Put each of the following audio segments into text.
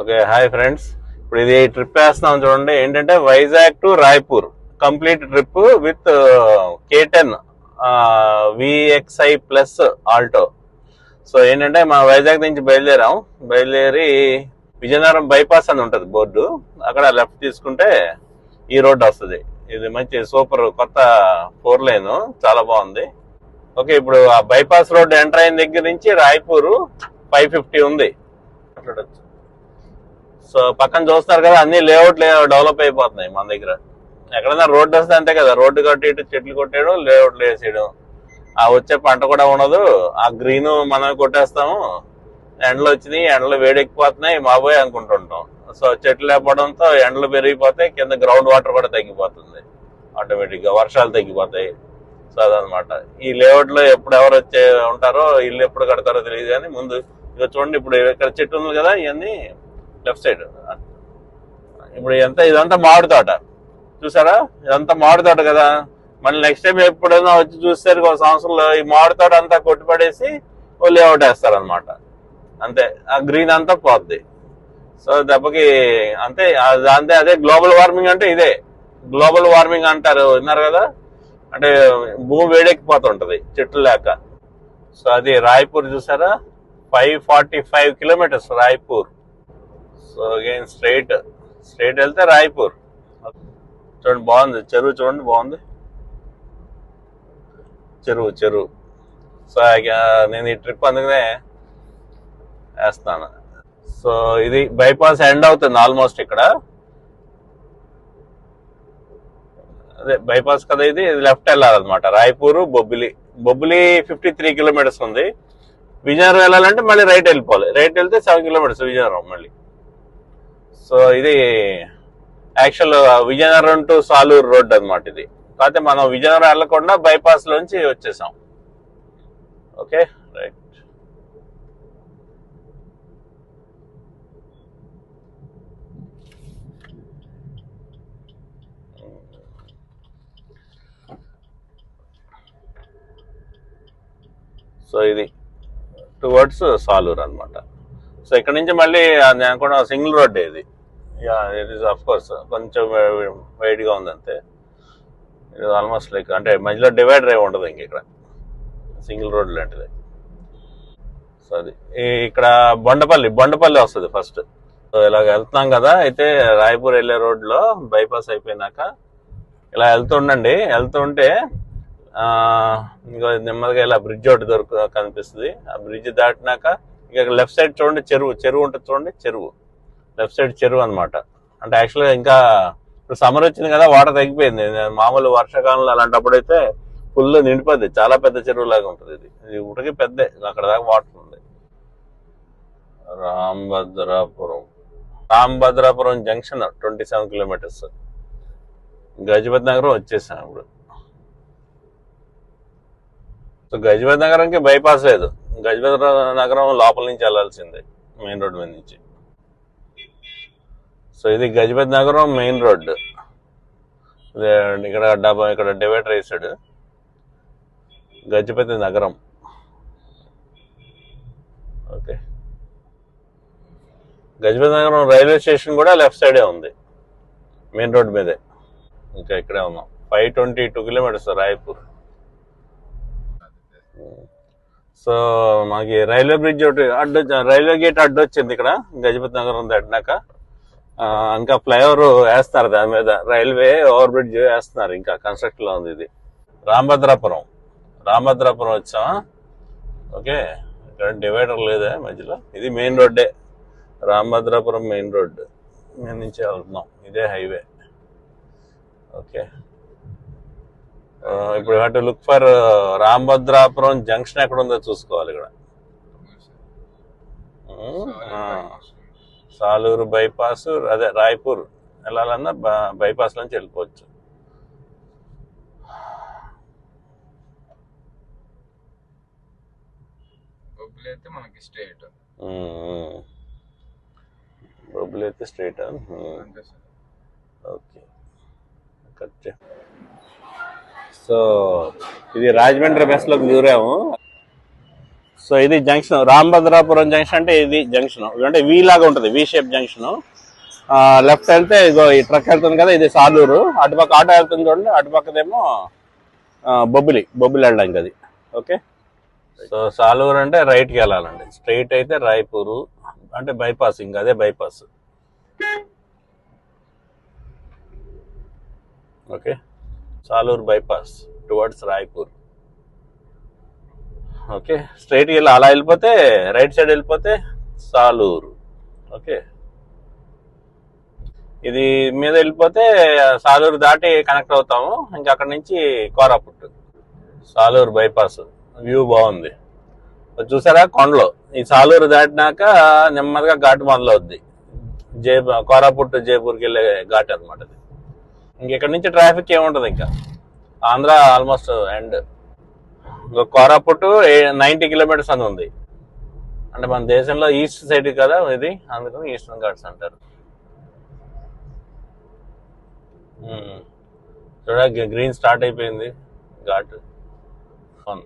Okay, hi friends. ఇప్పుడు ఇది trip వేస్తున్నాం చూడండి. ఏంటంటే Vizag to Raipur complete trip with K10 VXI plus Alto. So ఏంటంటే మా వైజాగ్ నుంచి బయలుదేరి విజయనగరం బైపాస్ అని ఉంటుంది బోర్డు, అక్కడ లెఫ్ట్ తీసుకుంటే ఈ రోడ్డు వస్తుంది. ఇది మంచి సూపర్ కొత్త 4 లైన్, చాలా బాగుంది. ఓకే, ఇప్పుడు ఆ బైపాస్ రోడ్ ఎంటర్ అయిన దగ్గర నుంచి రాయ్పూర్ 550 ఉంది. సో పక్కన చూస్తారు కదా, అన్ని లేఅవుట్ డెవలప్ అయిపోతున్నాయి మన దగ్గర. ఎక్కడైనా రోడ్డు వస్తే అంతే కదా, రోడ్డు కట్టి ఇటు చెట్లు కొట్టేయడం, లేఅవుట్లు వేసేయడం. ఆ వచ్చే పంట కూడా ఉండదు. ఆ గ్రీన్ మనం కొట్టేస్తాము, ఎండలు వచ్చినాయి, ఎండలు వేడెక్కిపోతున్నాయి మాబోయ్ అనుకుంటుంటాం. సో చెట్లు లేకపోవడంతో ఎండలు పెరిగిపోతాయి, కింద గ్రౌండ్ వాటర్ కూడా తగ్గిపోతుంది, ఆటోమేటిక్ గా వర్షాలు తగ్గిపోతాయి. సో అదనమాట. ఈ లేఅవుట్ లో ఎప్పుడు ఎవరు వచ్చే ఉంటారో, ఇల్లు ఎప్పుడు కడతారో తెలియదు. కానీ ముందు ఇక చూడండి, ఇప్పుడు ఇక్కడ చెట్టు ఉంది కదా, ఇవన్నీ లెఫ్ట్ సైడ్. ఇప్పుడు ఇదంతా మామిడి తోట, చూసారా? ఇదంతా మామిడి తోట కదా. మళ్ళీ నెక్స్ట్ టైం ఎప్పుడైనా వచ్చి చూస్తే ఒక సంవత్సరంలో ఈ మామిడి తోట అంతా కొట్టిపడేసి ఓ లేఅవుట్ వేస్తారనమాట. అంతే, ఆ గ్రీన్ అంతా పోద్ది. సో దెబ్బకి అంతే. అదే గ్లోబల్ వార్మింగ్ అంటే ఇదే గ్లోబల్ వార్మింగ్ అంటారు, విన్నారు కదా. అంటే భూమి వేడెక్కిపోతుంటది చెట్లు లేక. సో అది రాయ్పూర్ చూసారా, 545 kilometres Raipur. So again straight వెళ్తే రాయ్పూర్. చూడండి బాగుంది చెరువు, చూడండి బాగుంది చెరువు. సో నేను ఈ ట్రిప్ అందుకనే వేస్తాను. సో ఇది బైపాస్ ఎండ్ అవుతుంది ఆల్మోస్ట్ ఇక్కడ. అదే బైపాస్ కదా, ఇది లెఫ్ట్ వెళ్ళాలన్నమాట. రాయ్పూర్ బొబ్బిలి 53 కిలోమీటర్స్ ఉంది. విజయనగరం వెళ్ళాలంటే మళ్ళీ రైట్ వెళ్ళిపోవాలి. రైట్ వెళ్తే 7 కిలోమీటర్స్ విజయనగరం మళ్ళీ. సో ఇది actual Vizianagaram to Saluru road అనమాట ఇది. కాకపోతే మనం విజయనగరం వెళ్ళకుండా బైపాస్ లోంచి వచ్చేసాం. Okay, right. సో ఇది టువర్డ్స్ సాలూరు అనమాట. సో ఇక్కడ నుంచి మళ్ళీ నేను కూడా సింగిల్ రోడ్ ఇది. ఇట్ ఈస్ ఆఫ్ కోర్స్ కొంచెం వైడ్ గా ఉంది అంతే. ఇది ఆల్మోస్ట్ లైక్ అంటే మధ్యలో డివైడర్ ఏమి ఉండదు ఇంక ఇక్కడ, సింగిల్ రోడ్ లాంటిది. సో అది ఇక్కడ బొండపల్లి వస్తుంది ఫస్ట్. సో ఇలాగ వెళ్తున్నాం కదా. అయితే రాయ్పూర్ వెళ్ళే రోడ్ లో బైపాస్ అయిపోయినాక ఇలా వెళ్తుంటే ఇంకా నెమ్మదిగా ఇలా బ్రిడ్జ్ ఒకటి కనిపిస్తుంది. ఆ బ్రిడ్జ్ దాటినాక ఇక లెఫ్ట్ సైడ్ చూడండి చెరువు ఉంటుంది. చూడండి చెరువు, లెఫ్ట్ సైడ్ చెరువు అనమాట. అంటే యాక్చువల్గా ఇంకా ఇప్పుడు సమ్మర్ వచ్చింది కదా, వాటర్ తగ్గిపోయింది. మామూలు వర్షాకాలంలో అలాంటప్పుడు అయితే ఫుల్ నిండిపోద్ది, చాలా పెద్ద చెరువు లాగా ఉంటుంది. ఇది ఉడికి పెద్దే, అక్కడ దాకా వాటర్ ఉంది. రాంభద్రాపురం జంక్షన్ 27 కిలోమీటర్స్. గజపతి నగరం వచ్చేసాం ఇప్పుడు. సో గజపతి నగరంకి బైపాస్ లేదు, గజపతి నగరం లోపల నుంచి వెళ్లాల్సిందే, మెయిన్ రోడ్ మీద నుంచి. సో ఇది గజపతి నగరం మెయిన్ రోడ్. ఇక్కడ డివైడర్ వేసాడు, గజపతి నగరం. ఓకే, గజపతి నగరం రైల్వే స్టేషన్ కూడా లెఫ్ట్ సైడే ఉంది, మెయిన్ రోడ్ మీదే. ఇంకా ఇక్కడే ఉన్నాం. 522 కిలోమీటర్స్ రాయ్పూర్. సో మనకి రైల్వే బ్రిడ్జ్ ఒకటి రైల్వే గేట్ అడ్డొచ్చింది ఇక్కడ గజపతి నగరం దాటినాక. ఇంకా ఫ్లైఓవర్ వేస్తున్నారు, దాని మీద రైల్వే ఓవర్ బ్రిడ్జ్ వేస్తున్నారు, ఇంకా కన్స్ట్రక్ట్ లో ఉంది. ఇది రాంభద్రాపురం వచ్చామా. ఓకే, ఇక్కడ డివైడర్ లేదా మధ్యలో. ఇది మెయిన్ రోడ్డే, రాంభద్రాపురం మెయిన్ రోడ్ మీద నుంచి వెళ్తున్నాం, ఇదే హైవే. ఓకే, ఇప్పుడు టు లుక్ ఫర్ రాంభద్రాపురం జంక్షన్ ఎక్కడ ఉందో చూసుకోవాలి. ఇక్కడ సాలూరు బైపాస్, అదే రాయ్పూర్ వెళ్ళాలన్నా బైపాస్ నుంచి వెళ్ళిపోవచ్చు. బొబ్బిలి అయితే స్ట్రైట్. Okay, correct. సో ఇది రాజమండ్రి బస్ లోకి దూరాము. సో ఇది జంక్షన్, రామభద్రాపురం జంక్షన్ అంటే ఇది జంక్షన్, అంటే వి లాగా ఉంటుంది, వి షేప్ జంక్షన్. లెఫ్ట్ వెళ్తే ఇగో ఈ ట్రక్ వెళ్తుంది కదా, ఇది సాలూరు. అటుపక్క ఆటో వెళ్తుంది చూడండి, అటుపక్కదేమో బొబ్బిలి వెళ్ళడానికి అది. ఓకే, సో సాలూరు అంటే రైట్కి వెళ్ళాలండి, స్ట్రైట్ అయితే రాయపూరు అంటే బైపాస్, ఇంకా అదే bypass. Okay, Saluru bypass towards Raipur. Okay, స్ట్రైట్కి వెళ్ళి అలా వెళ్ళిపోతే, రైట్ సైడ్ వెళ్ళిపోతే సాలూరు. ఓకే, ఇది మీద వెళ్ళిపోతే సాలూరు దాటి కనెక్ట్ అవుతాము, ఇంకా అక్కడ నుంచి కోరాపుట్టు. సాలూరు బైపాస్ వ్యూ బాగుంది చూసారా కొండలో. ఈ సాలూరు దాటినాక నెమ్మదిగా ఘాట్ మొదలవుద్ది, కోరాపుట్టు జైపూర్కి వెళ్ళే ఘాట్ అనమాట అది. ఇంకెక్కడి నుంచి ట్రాఫిక్ ఏముంటుంది, ఇంకా Andhra almost end. Koraput 90 kilometres అని ఉంది, అంటే మన దేశంలో ఈస్ట్ సైడ్ కదా ఇది, అందుకని ఈస్టర్న్ ఘాట్స్ అంటారు. చూడ గ్రీన్ స్టార్ట్ అయిపోయింది ఘాట్. ఫన్.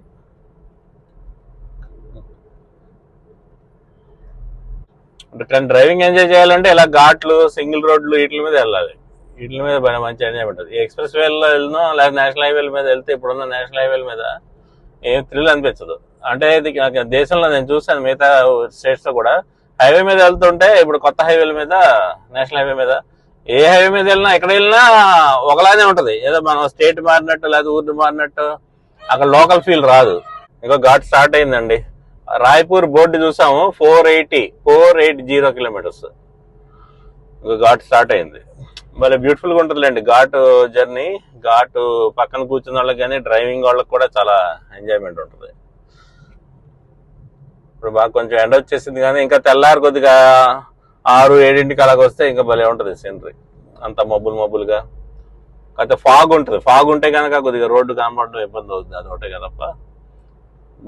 అంటే కానీ డ్రైవింగ్ ఎంజాయ్ చేయాలంటే ఇలా ఘాట్లు, సింగిల్ రోడ్లు వీటి మీద వెళ్ళాలి, వీటి మీద మంచి ఎంజాయ్ ఉంటుంది. ఎక్స్ప్రెస్ వేలో వెళ్ళినా లేదా నేషనల్ హైవేల మీద వెళ్తే, ఇప్పుడున్న నేషనల్ హైవేల మీద ఏం థ్రిల్ అనిపించదు. అంటే ఇది దేశంలో నేను చూసాను మిగతా స్టేట్స్ లో కూడా, హైవే మీద వెళ్తుంటే ఇప్పుడు కొత్త హైవేల మీద, నేషనల్ హైవే మీద, ఏ హైవే మీద వెళ్ళినా ఎక్కడ వెళ్ళినా ఒకలానే ఉంటది, ఏదో మనం స్టేట్ మారినట్టు లేదా ఊరు మారినట్టు అక్కడ లోకల్ ఫీల్ రాదు. ఇంకో ఘాట్ స్టార్ట్ అయిందండి, రాయ్పూర్ బోర్డు చూసాము, 480 కిలోమీటర్స్. ఇంకో ఘాట్ స్టార్ట్ అయింది, భలే బ్యూటిఫుల్ గా ఉంటుందిలేండి ఘాట్ జర్నీ. ఘాట్ పక్కన కూర్చున్న వాళ్ళకి కానీ డ్రైవింగ్ వాళ్ళకి కూడా చాలా ఎంజాయ్మెంట్ ఉంటుంది. ఇప్పుడు బాగా కొంచెం ఎండ వచ్చేసింది, కానీ ఇంకా తెల్లారి కొద్దిగా 6-7 అలాగ వస్తే ఇంకా భలే ఉంటుంది సీనరీ. అంత మబ్బులుగా, అయితే ఫాగ్ ఉంటుంది. ఫాగ్ ఉంటే కనుక కొద్దిగా రోడ్డు కనబడడం ఇబ్బంది అవుతుంది, అది ఒకటే కదప్ప.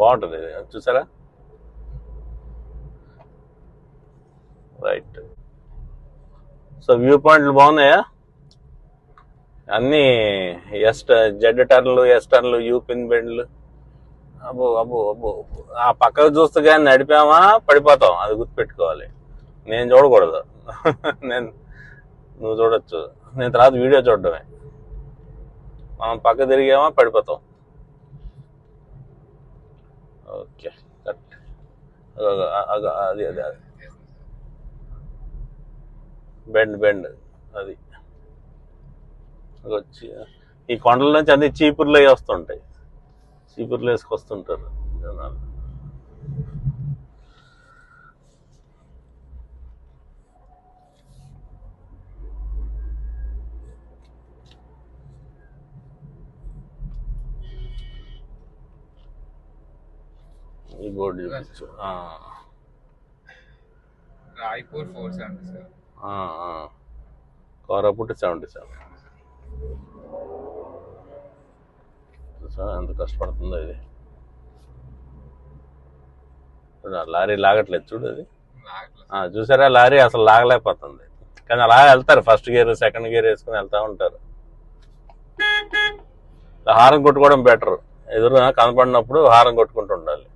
బాగుంటుంది చూసారా. రైట్, సో వ్యూ పాయింట్లు బాగున్నాయా అన్ని, జెడ్ టర్న్లు, ఎస్ టర్న్లు, యూ పిన్ బెండ్లు. అబ్బో అబ్బో అబ్బో, ఆ పక్కకు చూస్తూ కానీ నడిపామా పడిపోతాం, అది గుర్తుపెట్టుకోవాలి. నేను చూడకూడదు, నువ్వు చూడొచ్చు, నేను తర్వాత వీడియో చూడడమే. మనం పక్క తిరిగామా పడిపోతాం. Okay, correct. అది బెండ్ అది వచ్చి ఈ కొండల నుంచి అన్ని చీపుర్లు వస్తుంటాయి, చీపుర్లు వేసుకొస్తుంటారు జనాలు. ఈ బోర్డు చూపించు. రాయ్పూర్ 477, కోరాపుట్టు 77. ఎంత కష్టపడుతుందో ఇది. లారీ లాగట్లేదు చూడు, అది చూసారా, లారీ అసలు లాగలేకపోతుంది. కానీ అలా వెళ్తారు, ఫస్ట్ గేర్ సెకండ్ గేర్ వేసుకుని వెళ్తా ఉంటారు. హారం కొట్టుకోవడం బెటర్, ఎదురుగా కనపడినప్పుడు హారం కొట్టుకుంటూ ఉండాలి.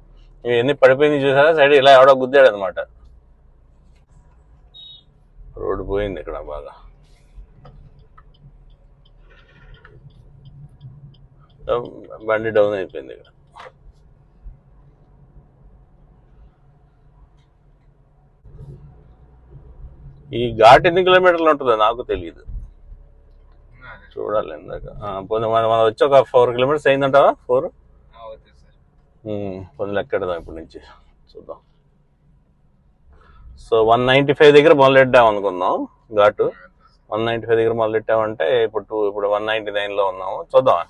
ఇవి ఎన్ని పడిపోయింది చూసారా, సైడ్ ఇలా ఎవడో గుద్దాడు అనమాట. రోడ్డు పోయింది ఇక్కడ బాగా. బండి డౌన్ అయిపోయింది ఇక్కడ. ఈ ఘాట్ ఎన్ని కిలోమీటర్లు ఉంటుందో నాకు తెలియదు, చూడాలి. ఇందాక మనం వచ్చి ఒక 4 కిలోమీటర్స్ అయిందంటావా? 4 పొద్దున లెక్కెడదాం ఇప్పటి నుంచి, చూద్దాం. సో 195 దగ్గర మొదలెట్టాం అనుకుందాం ఘాటు. 195 దగ్గర మొదలెట్టామంటే ఇప్పుడు 199లో ఉన్నాము. చూద్దాం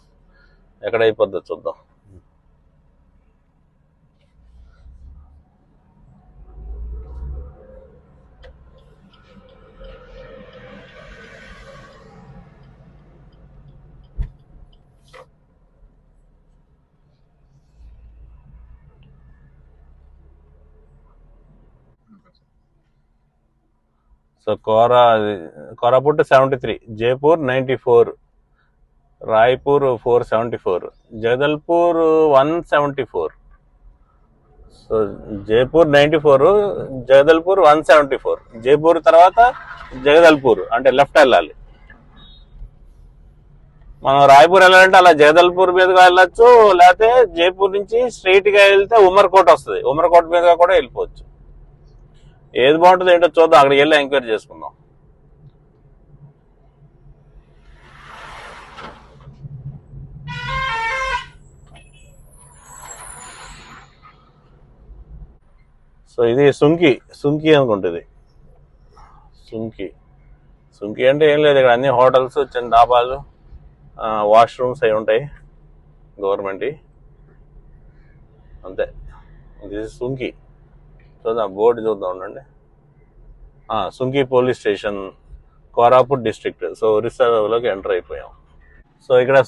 ఎక్కడ అయిపోద్దో చూద్దాం. సో కోరాపుట్టు 73, జైపూర్ 94, రాయ్పూర్ 474, జగదల్పూర్ 174. సో జైపూర్ 94, జగదల్పూర్ 174. జైపూర్ తర్వాత జగదల్పూర్ అంటే లెఫ్ట్ వెళ్ళాలి. మనం రాయ్పూర్ వెళ్ళాలంటే అలా జగదల్పూర్ మీదుగా వెళ్ళొచ్చు, లేకపోతే జైపూర్ నుంచి స్ట్రైట్ గా వెళ్తే ఉమర్కోట్ వస్తుంది, ఉమర్కోట్ మీదుగా కూడా వెళ్ళిపోవచ్చు. ఏది బాగుంటుంది ఏంటో చూద్దాం, అక్కడికి వెళ్ళి ఎంక్వైరీ చేసుకుందాం. సో ఇది సుంకి అనుకుంటుంది. సుంకి అంటే ఏం లేదు, ఇక్కడ అన్ని హోటల్స్, చిన్న డాబాలు, వాష్రూమ్స్ అవి ఉంటాయి గవర్నమెంట్, అంతే. ఇది సుంకి. చూద్దాం బోర్డు చూద్దాం ఉండండి. Sunki police station, Koraput district. So ఒరిస్సాలోకి ఎంటర్ అయిపోయాం. సో ఇక్కడ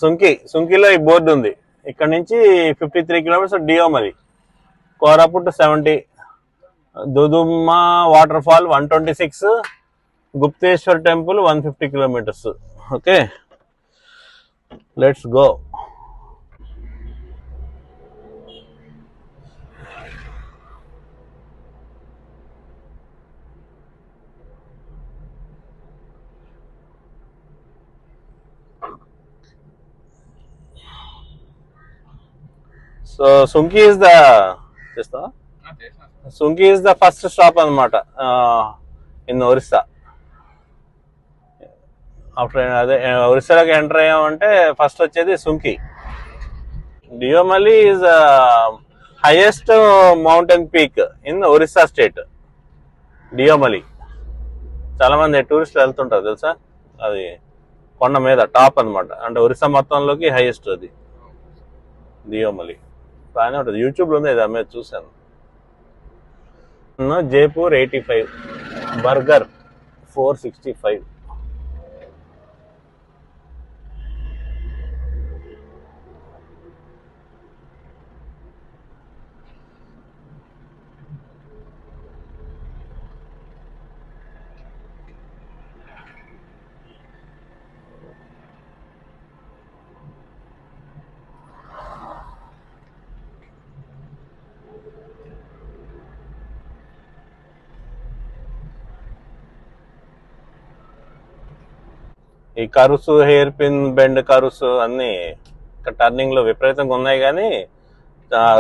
సుంకిలో ఈ బోర్డు ఉంది. ఇక్కడ నుంచి 53 kilometres Deomali, Koraput 70, Duduma waterfall 126, Gupteswar temple 150 kilometres. Okay, let's go. So Sunki is the first stop అనమాట ఇన్ ఒరిస్సా. ఆఫ్టర్ అదే ఒరిస్సాలోకి ఎంటర్ అయ్యామంటే ఫస్ట్ వచ్చేది సుంకి. Deomali is highest mountain peak in Orissa state. Deomali చాలా మంది టూరిస్టులు వెళ్తుంటారు తెలుసా, అది కొండ మీద టాప్ అనమాట, అంటే ఒరిస్సా మొత్తంలోకి హైయెస్ట్ అది డియోమలి. బాగానే ఉంటుంది, యూట్యూబ్లో ఉంది, దాని మీద చూశాను. జైపూర్ 85, బర్గర్ 465. ఈ కరుసు, హెయిర్ పిన్ బెండ్ కరుసు అన్ని టర్నింగ్ లో విపరీతంగా ఉన్నాయి, కానీ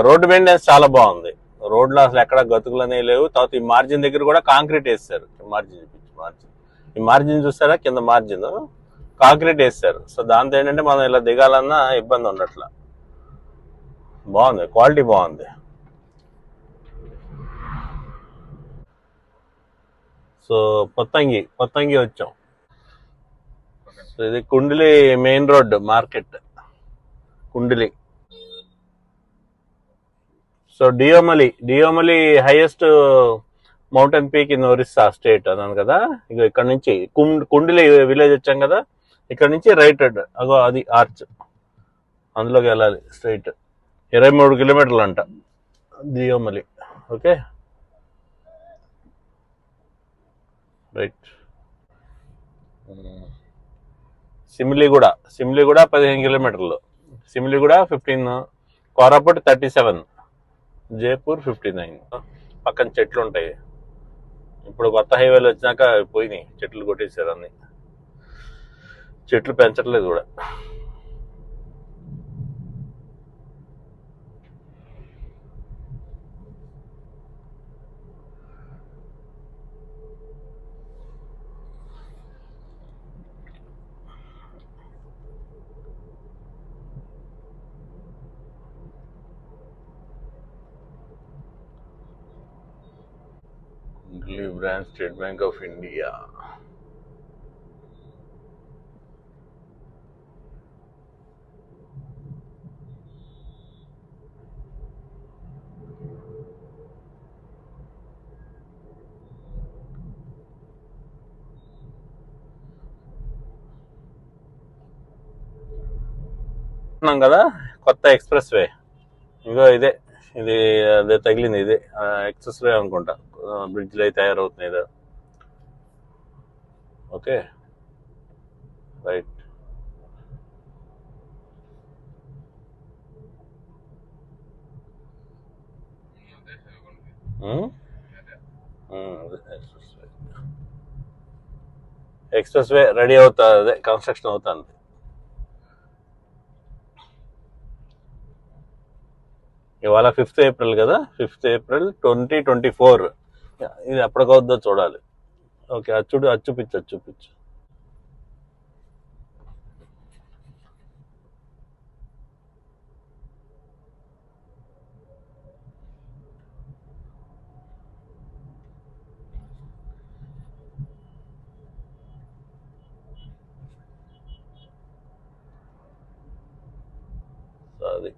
రోడ్డు మెయింటెనెన్స్ చాలా బాగుంది. రోడ్లో అసలు ఎక్కడ గతుకులు అనేవి లేవు. తర్వాత ఈ మార్జిన్ దగ్గర కూడా కాంక్రీట్ వేస్తారు. ఈ మార్జిన్ చూస్తారా, కింద మార్జిన్ కాంక్రీట్ వేస్తారు. సో దాంతో ఏంటంటే మనం ఇలా దిగాలన్నా ఇబ్బంది ఉండట్లా. బాగుంది, క్వాలిటీ బాగుంది. సో పొత్తంగి వచ్చాం. సో ఇది Kundili main road market, Kundili. So Deomali highest mountain peak in Orissa state అన్నాను కదా. ఇక ఇక్కడ నుంచి కుండిలి విలేజ్ వచ్చాం కదా, ఇక్కడ నుంచి రైట్ అగో అది ఆర్చ్, అందులోకి వెళ్ళాలి స్ట్రైట్. 23 కిలోమీటర్లు అంట డియోమలి. Okay right. సిమ్లిగూడ 15 కిలోమీటర్లు, సిమ్లిగూడ 15, కోరాపుట్ 37, జైపూర్ 59. పక్కన చెట్లు ఉంటాయి. ఇప్పుడు కొత్త హైవేలు వచ్చినాక పోయినాయి, చెట్లు కొట్టేశారు అన్ని, చెట్లు పెంచట్లేదు కూడా. Branch state bank of India. కదా కొత్త ఎక్స్ప్రెస్ వే, ఇంకో ఇది అదే తగిలింది, ఇదే ఎక్స్ప్రెస్ వే అనుకుంటా, బ్రిడ్జ్లు అయితే తయారవుతున్నాయి ఇది. Okay right. Express way ready అవుతుంది, అదే కన్స్ట్రక్షన్ అవుతుంది. ఇవాళ 5th ఏప్రిల్ కదా, 5th ఏప్రిల్ 2024. ఇది ఎప్పటికవుద్దో చూడాలి. ఓకే, అది చూడు, అది చూపించు, అది చూపించు. సో అది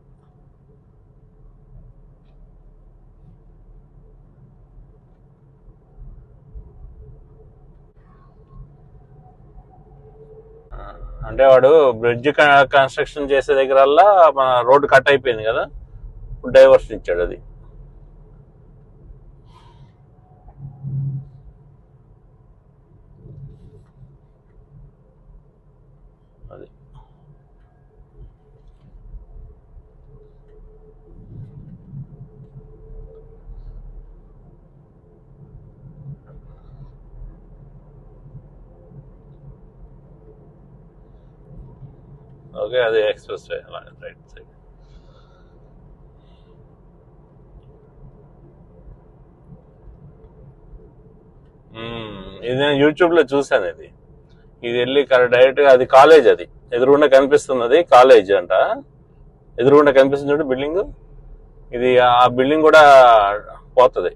అంటే వాడు బ్రిడ్జ్ కన్స్ట్రక్షన్ చేసే దగ్గరల్లా మన రోడ్డు కట్ అయిపోయింది కదా, డైవర్షన్ ఇచ్చాడు. అది అది ఓకే, అది ఎక్స్ప్రెస్ వే రైట్ సైడ్. ఇది నేను యూట్యూబ్ లో చూసాను. ఇది వెళ్ళి డైరెక్ట్ గా అది కాలేజ్, అది ఎదురుగుండా కనిపిస్తుంది, అది కాలేజ్ అంట. ఎదురుగుండా కనిపిస్తుంది చూడు బిల్డింగ్, ఇది ఆ బిల్డింగ్ కూడా పోతుంది.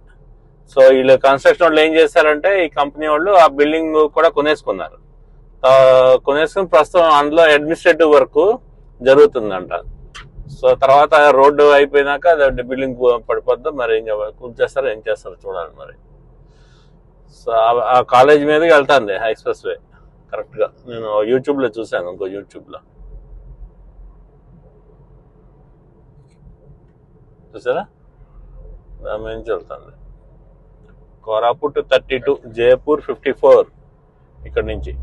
సో వీళ్ళు కన్స్ట్రక్షన్ వాళ్ళు ఏం చేశారంటే, ఈ కంపెనీ వాళ్ళు ఆ బిల్డింగ్ కూడా కొనేసుకున్నారు. కొనేసుకుని ప్రస్తుతం అందులో అడ్మినిస్ట్రేటివ్ వర్క్ జరుగుతుందంట. సో తర్వాత రోడ్డు అయిపోయినాక అది బిల్డింగ్ పడిపోద్దా, మరి ఏం కూల్చేస్తారో ఏం చేస్తారో చూడాలి మరి. సో ఆ కాలేజ్ మీదకి వెళ్తాంది ఎక్స్ప్రెస్ వే కరెక్ట్ గా. నేను యూట్యూబ్ లో చూసాను, ఇంకో యూట్యూబ్ లో చూసారా, దాని నుంచి వెళ్తుంది. కోరాపుట్ 32, జైపూర్ 54 ఇక్కడ నుంచి.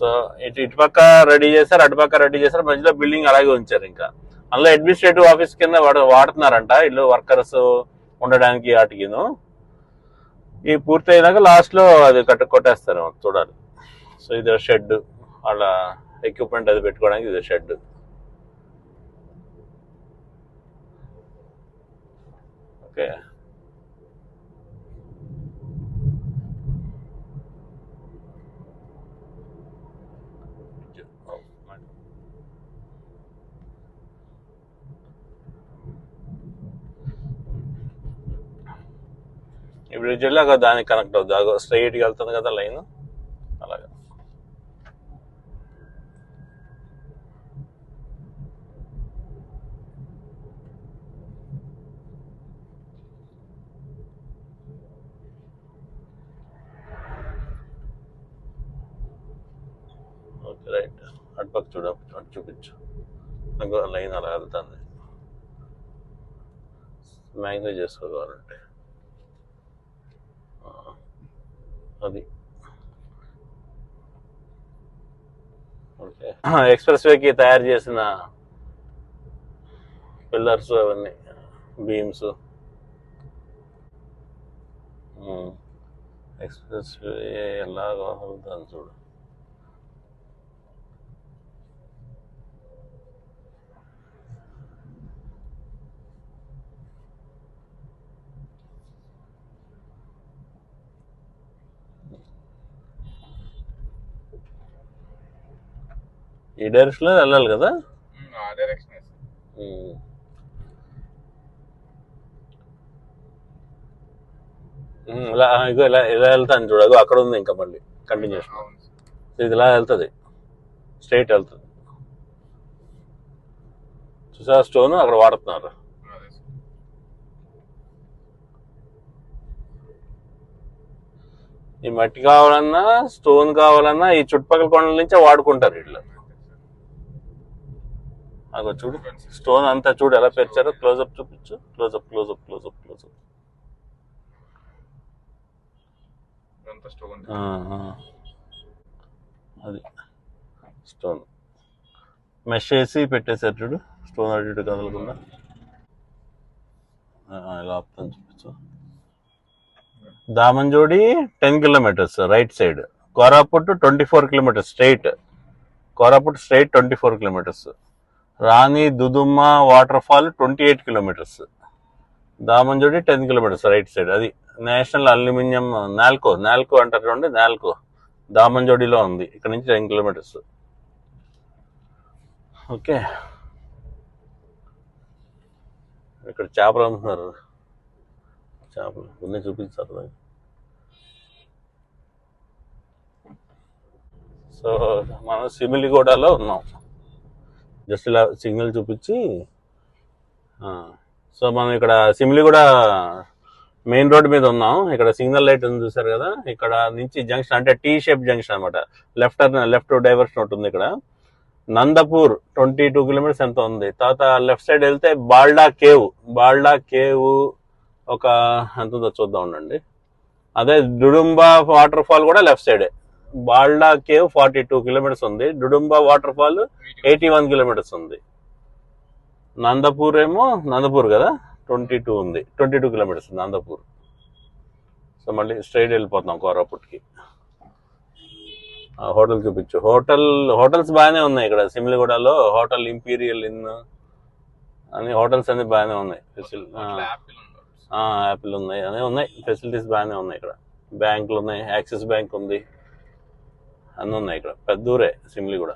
సో ఇటుపక్క రెడీ చేశారు, అటుపక్క రెడీ చేశారు, మధ్యలో బిల్డింగ్ అలాగే ఉంచారు. ఇంకా అందులో అడ్మినిస్ట్రేటివ్ ఆఫీస్ కింద వాడుతున్నారంట ఇల్లు, వర్కర్స్ ఉండడానికి వాటికిను. ఈ పూర్తి అయినాక లాస్ట్ లో అది కొట్టేస్తారు, చూడాలి. సో ఇది షెడ్, వాళ్ళ ఎక్విప్మెంట్ అది పెట్టుకోవడానికి ఇది షెడ్. ఓకే, ఈ బ్రిడ్జ్ వెళ్ళాక దానికి కనెక్ట్ అవుతుంది, స్ట్రైట్గా వెళ్తుంది కదా లైన్, అలాగా. ఓకే రైట్, అటుపక్క అటు చూపించు, లైన్ అలా వెళ్తుంది. మ్యాగ్నైజ్ చేసుకోవాలంటే అది. ఓకే, ఎక్స్ప్రెస్ వేకి తయారు చేసిన పిల్లర్స్ అవన్నీ, బీమ్స్. ఎక్స్ప్రెస్ వే ఎలాగో వెళ్తాను చూడు. ఈ డైరెక్షన్ లో వెళ్ళాలి కదా, ఆ డైరెక్షన్. ఇలా ఇగో ఇలా ఇలా వెళ్తాను చూడదు, అక్కడ ఉంది ఇంకా మళ్ళీ కంటిన్యూషన్. ఇది ఇలా వెళ్తుంది, స్ట్రైట్ వెళ్తుంది. చూసా స్టోన్ అక్కడ వాడుతున్నారు. ఈ మట్టి కావాలన్నా స్టోన్ కావాలన్నా ఈ చుట్టుపక్కల కొండల నుంచే వాడుకుంటారు వీళ్ళు. అగో చూడు, స్టోన్ అంతా చూడు ఎలా పెంచారో. క్లోజప్ చూపించు, క్లోజప్ క్లోజప్ క్లోజప్ క్లోజప్. అది స్టోన్ మెష్ వేసి పెట్టేశారు చూడు, స్టోన్ అటు ఇటు కదలకుండా. ఇలా ఆపుతాను చూపించు. Damanjodi 10 kilometres right side, Koraput 24 kilometres straight, Koraput straight 24 kilometres, Rani Duduma waterfall 28 kilometres, Damanjodi 10 kilometres right side. అది నేషనల్ అల్యూమినియం నాల్కో అంటారు చూడండి, నాల్కో దామంజోడిలో ఉంది. ఇక్కడ నుంచి 10 కిలోమీటర్స్. ఓకే, ఇక్కడ చేపలు అమ్ముతున్నారు, చేపలు కొన్ని చూపిస్తారు. సో మనం సిమిలిగూడలో ఉన్నాం, జస్ట్ ఇలా సిగ్నల్ చూపించి. సో మనం ఇక్కడ సిమిలిగూడ మెయిన్ రోడ్ మీద ఉన్నాం. ఇక్కడ సిగ్నల్ లైట్ ఉంది చూసారు కదా, ఇక్కడ నుంచి జంక్షన్ అంటే టీ షేప్ జంక్షన్ అనమాట. లెఫ్ట్ డైవర్షన్ ఉంటుంది ఇక్కడ. నందపూర్ 22 కిలోమీటర్స్ ఎంత ఉంది. తర్వాత లెఫ్ట్ సైడ్ వెళ్తే బాల్డా కేవ్ ఒక ఎంత ఉందో చూద్దాం ఉండండి. అదే డుడుంబా వాటర్ ఫాల్ కూడా లెఫ్ట్ సైడే. బాల్డా కేవ్ 42 కిలోమీటర్స్ ఉంది, డుడుంబా వాటర్ ఫాల్ 81 కిలోమీటర్స్ ఉంది. నందపూర్ కదా 22 ఉంది, 22 కిలోమీటర్స్ నందపూర్. సో మళ్ళీ స్ట్రైట్ వెళ్ళిపోతాం కోరాపుట్కి. హోటల్ చూపించు. హోటల్స్ బాగానే ఉన్నాయి ఇక్కడ సిమిలిగూడలో. హోటల్ ఇంపీరియల్ ఇన్ అని హోటల్స్ అన్ని బాగానే ఉన్నాయి. యాపిల్ ఉన్నాయి, అనే ఉన్నాయి, ఫెసిలిటీస్ బాగానే ఉన్నాయి ఇక్కడ. బ్యాంకులు ఉన్నాయి, యాక్సిస్ బ్యాంక్ ఉంది, అన్నీ ఉన్నాయి ఇక్కడ. పెద్ద ఊరే Similiguda.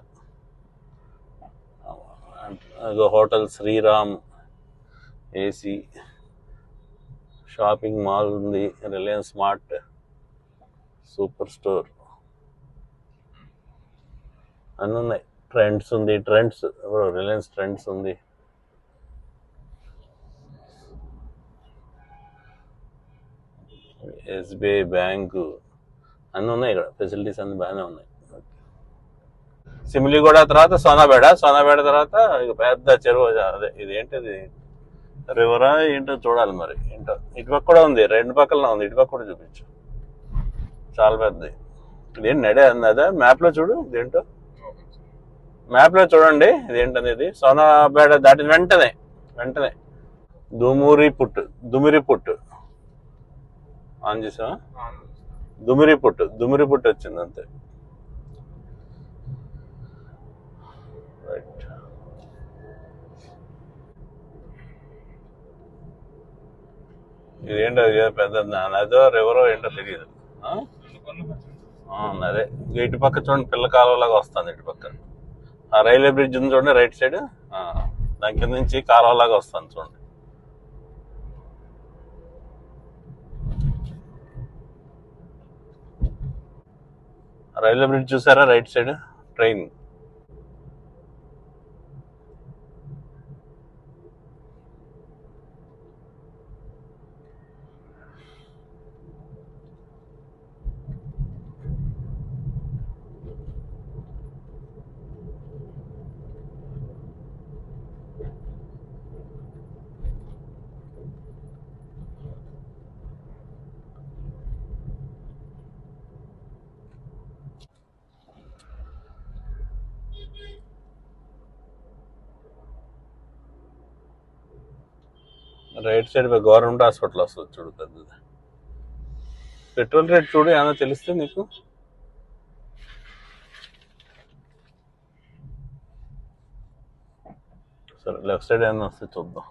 Hotel Sriram AC, shopping mall ఉంది, రిలయన్స్ స్మార్ట్, సూపర్ స్టోర్ అన్నీ ఉన్నాయి. ట్రెండ్స్ ఉంది, రిలయన్స్ ట్రెండ్స్ ఉంది. ఎస్బీఐ బ్యాంకు అన్నీ ఉన్నాయి ఇక్కడ. ఫెసిలిటీస్ అన్ని బాగానే ఉన్నాయి. సిమిలిగూడ తర్వాత సోనాబేడ తర్వాత ఇక పెద్ద చెరువు. అదే ఇది ఏంటిది, రివరా ఏంటో చూడాలి మరి. ఏంటో ఇటుపక్క కూడా ఉంది, 2 పక్కల ఉంది. ఇటుపక్క కూడా చూపించు, చాలా పెద్దది. ఇదేంటి నడే అదే మ్యాప్లో చూడు, ఇదేంటో మ్యాప్లో చూడండి ఇదేంటనేది. సోనాబేడ దాటిన వెంటనే దుమిరి పుట్టు ఆన్ చేసావా? దుమిరి పుట్టు వచ్చింది అంతే. రైట్, ఇదేంటో పెద్ద అదో రివరో ఏంటో తెలియదు. అదే ఇటు పక్క చూడండి, పిల్ల కాలువలాగా వస్తుంది. ఇటు పక్క ఆ రైల్వే బ్రిడ్జ్ ఉంది చూడండి రైట్ సైడ్, దాని కింద నుంచి కాలువలాగా వస్తుంది చూడండి. రైల్వే బ్రిడ్జ్ చూసారా right side, train. Right side government hospital వస్తుంది చూడు, పెద్దది. పెట్రోల్ రేట్ చూడు, ఏమైనా తెలిస్తే నీకు. సరే లెఫ్ట్ సైడ్ ఏమైనా వస్తే చూద్దాం.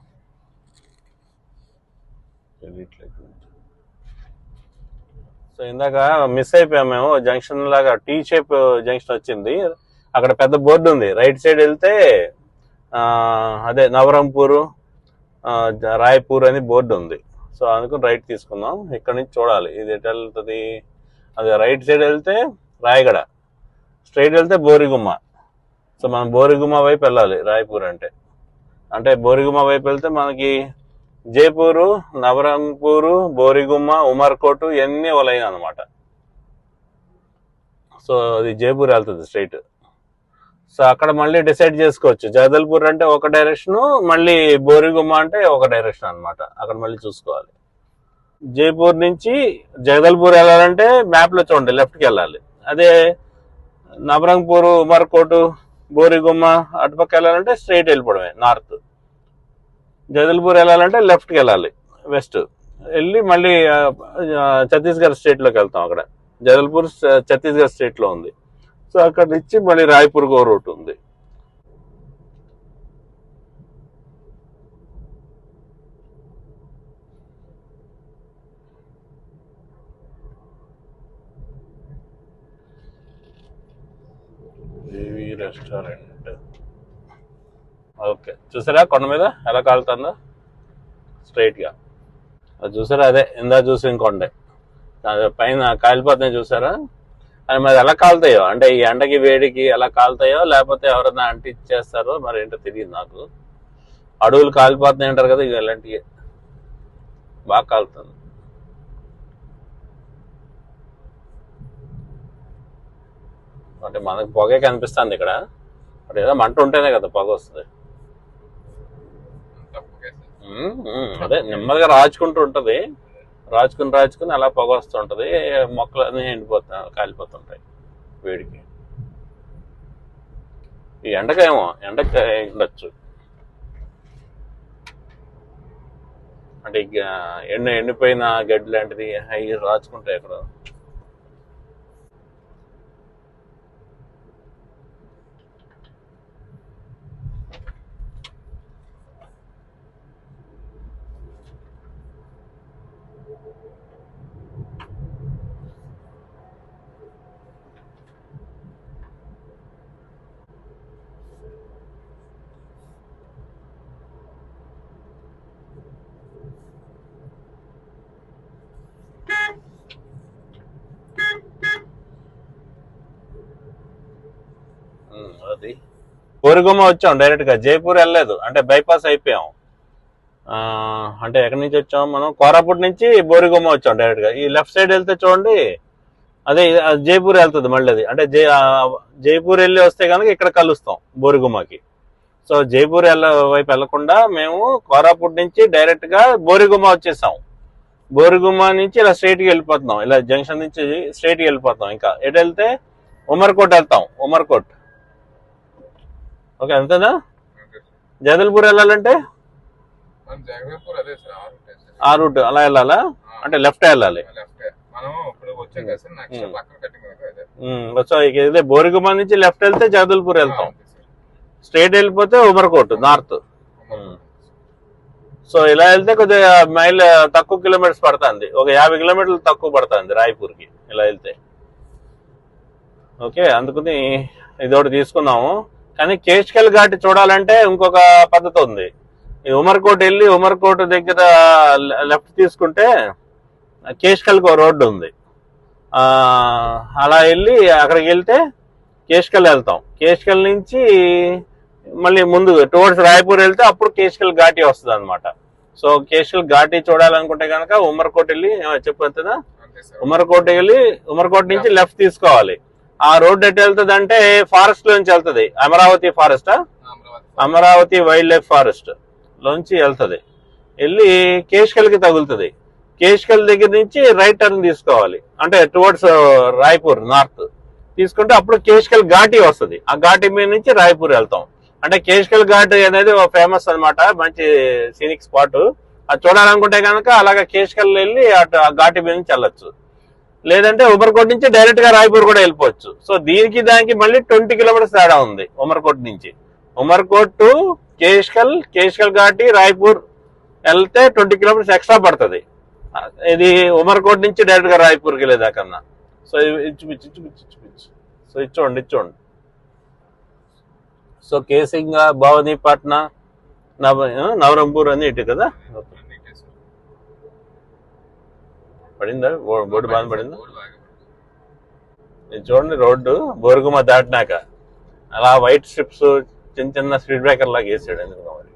సో ఇందాక మిస్ అయిపోయాం మేము. జంక్షన్ లాగా టీ షేప్ జంక్షన్ వచ్చింది. అక్కడ పెద్ద బోర్డు ఉంది. రైట్ సైడ్ వెళ్తే అదే నవరంపూరు, రాయ్పూర్ అని బోర్డు ఉంది. సో అందుకని రైట్ తీసుకుందాం. ఇక్కడ నుంచి చూడాలి ఇది ఎటు వెళ్తుంది. అది రైట్ సైడ్ వెళ్తే రాయగడ, స్ట్రైట్ వెళ్తే బోరిగుమ్మ. సో మనం బోరిగుమ్మ వైపు వెళ్ళాలి. రాయ్పూర్ అంటే బోరిగుమ్మ వైపు వెళ్తే మనకి జైపూరు, నవరంపూరు, బోరిగుమ్మ, ఉమర్కోట్ ఇవన్నీ ఒక లైన్ అనమాట. సో అది జైపూర్ వెళ్తుంది స్ట్రైట్. సో అక్కడ మళ్ళీ డిసైడ్ చేసుకోవచ్చు. జగదల్పూర్ అంటే ఒక డైరెక్షన్, మళ్ళీ బోరిగుమ్మ అంటే ఒక డైరెక్షన్ అనమాట. అక్కడ మళ్ళీ చూసుకోవాలి. జైపూర్ నుంచి జగదల్పూర్ వెళ్ళాలంటే మ్యాప్లో చూడండి లెఫ్ట్కి వెళ్ళాలి. అదే నవరంపూర్, ఉమర్కోట్, బోరిగుమ్మ అటుపక్క వెళ్ళాలంటే స్ట్రైట్ వెళ్ళిపోవడమే నార్త్. జదల్పూర్ వెళ్ళాలంటే లెఫ్ట్కి వెళ్ళాలి వెస్ట్. వెళ్ళి మళ్ళీ ఛత్తీస్గఢ్ స్టేట్లోకి వెళ్తాం. అక్కడ జదల్పూర్ ఛత్తీస్గఢ్ స్టేట్లో ఉంది. సో అక్కడ నుంచి మళ్ళీ రాయ్పూర్కి ఓ రూట్ ఉంది. రెస్టారెంట్. ఓకే, చూసారా కొండ మీద ఎలా కాలుతుందో స్ట్రైట్గా. అది చూసారా, అదే ఇందా చూసిన కొండే పైన కాలిపోతున్నాయి చూసారా. అది మరి ఎలా కాలుతాయో, అంటే ఈ ఎండకి వేడికి ఎలా కాలుతాయో లేకపోతే ఎవరైనా అంటించేస్తారో మరి ఏంటో తెలియదు నాకు. అడవులు కాలిపోతున్నాయి అంటారు కదా, ఇవి ఇలాంటివి బాగా కాలుతుంది. అంటే మనకు పొగే కనిపిస్తుంది ఇక్కడ, అంటే ఏదో మంట ఉంటేనే కదా పొగ వస్తుంది. అదే నెమ్మదిగా రాచుకుంటూ ఉంటది, రాచుకుని అలా పొగ వస్తుంటది. మొక్కలన్నీ కాలిపోతుంటాయి వేడికి. ఈ ఎండకేమో ఎండకి ఉండొచ్చు, అంటే ఎండిపోయిన గడ్డి లాంటిది అవి రాచుకుంటాయి అక్కడ. అది బోరిగుమ్మ వచ్చాం డైరెక్ట్ గా, జైపూర్ వెళ్ళలేదు. అంటే బైపాస్ అయిపోయాం. అంటే ఎక్కడి నుంచి వచ్చాం మనం, కోరాపుట్ నుంచి బోరిగుమ్మ వచ్చాం డైరెక్ట్ గా. ఈ లెఫ్ట్ సైడ్ వెళ్తే చూడండి, అదే జైపూర్ వెళ్తుంది మళ్ళీ. అది అంటే జైపూర్ వెళ్ళి వస్తే కనుక ఇక్కడ కలుస్తాం బోరిగుమ్మకి. సో జైపూర్ వైపు వెళ్లకుండా మేము కోరాపుట్ నుంచి డైరెక్ట్ గా బోరిగుమ్మ వచ్చేసాం. బోరిగుమ్మ నుంచి ఇలా స్ట్రైట్కి వెళ్ళిపోతున్నాం, ఇలా జంక్షన్ నుంచి స్ట్రైట్కి వెళ్ళిపోతాం. ఇంకా ఎటు వెళ్తే ఉమర్కోట్ వెళ్తాం, ఉమర్కోట్. ఓకే, అంతేనా. జదల్పూర్ వెళ్ళాలంటే ఆ రూట్ అలా వెళ్ళాలా, అంటే లెఫ్ట్ వెళ్ళాలి. సో ఇదే బోరిగుమ్మ నుంచి లెఫ్ట్ వెళ్తే జదల్పూర్ వెళ్తాం, స్ట్రైట్ వెళ్ళిపోతే ఉమర్కోట్ నార్త్. సో ఇలా వెళ్తే కొద్దిగా మైల్ తక్కువ కిలోమీటర్స్ పడుతుంది, ఒక 50 కిలోమీటర్లు తక్కువ పడుతుంది రాయ్పూర్కి ఇలా వెళ్తే. ఓకే, అందుకని ఇది ఒకటి తీసుకున్నాము. కానీ కేష్కల్ ఘాట్ చూడాలంటే ఇంకొక పద్ధతి ఉంది. ఈ ఉమర్కోట్ వెళ్ళి ఉమర్కోట్ దగ్గర లెఫ్ట్ తీసుకుంటే కేష్కల్కి ఒక రోడ్డు ఉంది. అలా వెళ్ళి అక్కడికి వెళ్తే కేష్కల్ వెళ్తాం. కేష్కల్ నుంచి మళ్ళీ ముందు టువర్డ్స్ రాయ్పూర్ వెళ్తే అప్పుడు కేష్కల్ ఘాటి వస్తుంది అనమాట. సో కేష్కల్ ఘాటి చూడాలనుకుంటే కనుక ఉమర్కోట్ వెళ్ళి చెప్పొద్దా, ఉమర్కోట్ వెళ్ళి ఉమర్కోట్ నుంచి లెఫ్ట్ తీసుకోవాలి. ఆ రోడ్ ఎటు వెళ్తుంది అంటే ఫారెస్ట్ లోంచి వెళ్తుంది. Amaravati forest, Amaravati wild life forest లోంచి వెళ్తుంది. వెళ్ళి కేష్కల్ కి తగులుతుంది. కేష్కల్ దగ్గర నుంచి రైట్ టర్న్ తీసుకోవాలి, అంటే టువర్డ్స్ రాయ్పూర్ నార్త్ తీసుకుంటే అప్పుడు కేష్కల్ ఘాటి వస్తుంది. ఆ ఘాటి మీద నుంచి రాయ్పూర్ వెళ్తాం. అంటే కేష్కల్ ఘాట్ అనేది ఫేమస్ అనమాట, మంచి సీనిక్ స్పాట్. అది చూడాలనుకుంటే కనుక అలాగా కేష్కల్ వెళ్ళి అటు ఆ ఘాటి మీద నుంచి వెళ్ళొచ్చు. లేదంటే ఉమర్కోట్ నుంచి డైరెక్ట్ గా రాయ్పూర్ కూడా వెళ్ళిపోవచ్చు. సో దీనికి దానికి మళ్ళీ 20 కిలోమీటర్స్ తేడా ఉంది. ఉమర్కోట్ నుంచి ఉమర్కోట్ టు కేష్కల్, కేష్కల్ ఘాటి రాయ్పూర్ వెళ్తే 20 కిలోమీటర్స్ ఎక్స్ట్రా పడుతుంది. ఇది ఉమర్కోట్ నుంచి డైరెక్ట్ గా రాయ్పూర్కి వెళ్ళేదాకన్నా. సో సో ఇచ్చోండి. సో కేసింగ, భవానీపట్న, నవరంపూర్ అని ఇటు కదా పడిందా, బోర్డు బాగా పడిందా. ఇది చూడండి రోడ్డు బోరుగుమ్మ దాటినాక అలా వైట్ స్ట్రిప్స్ చిన్న స్పీడ్ బ్రేకర్ లాగా వేసాడు. ఎందుకు మరి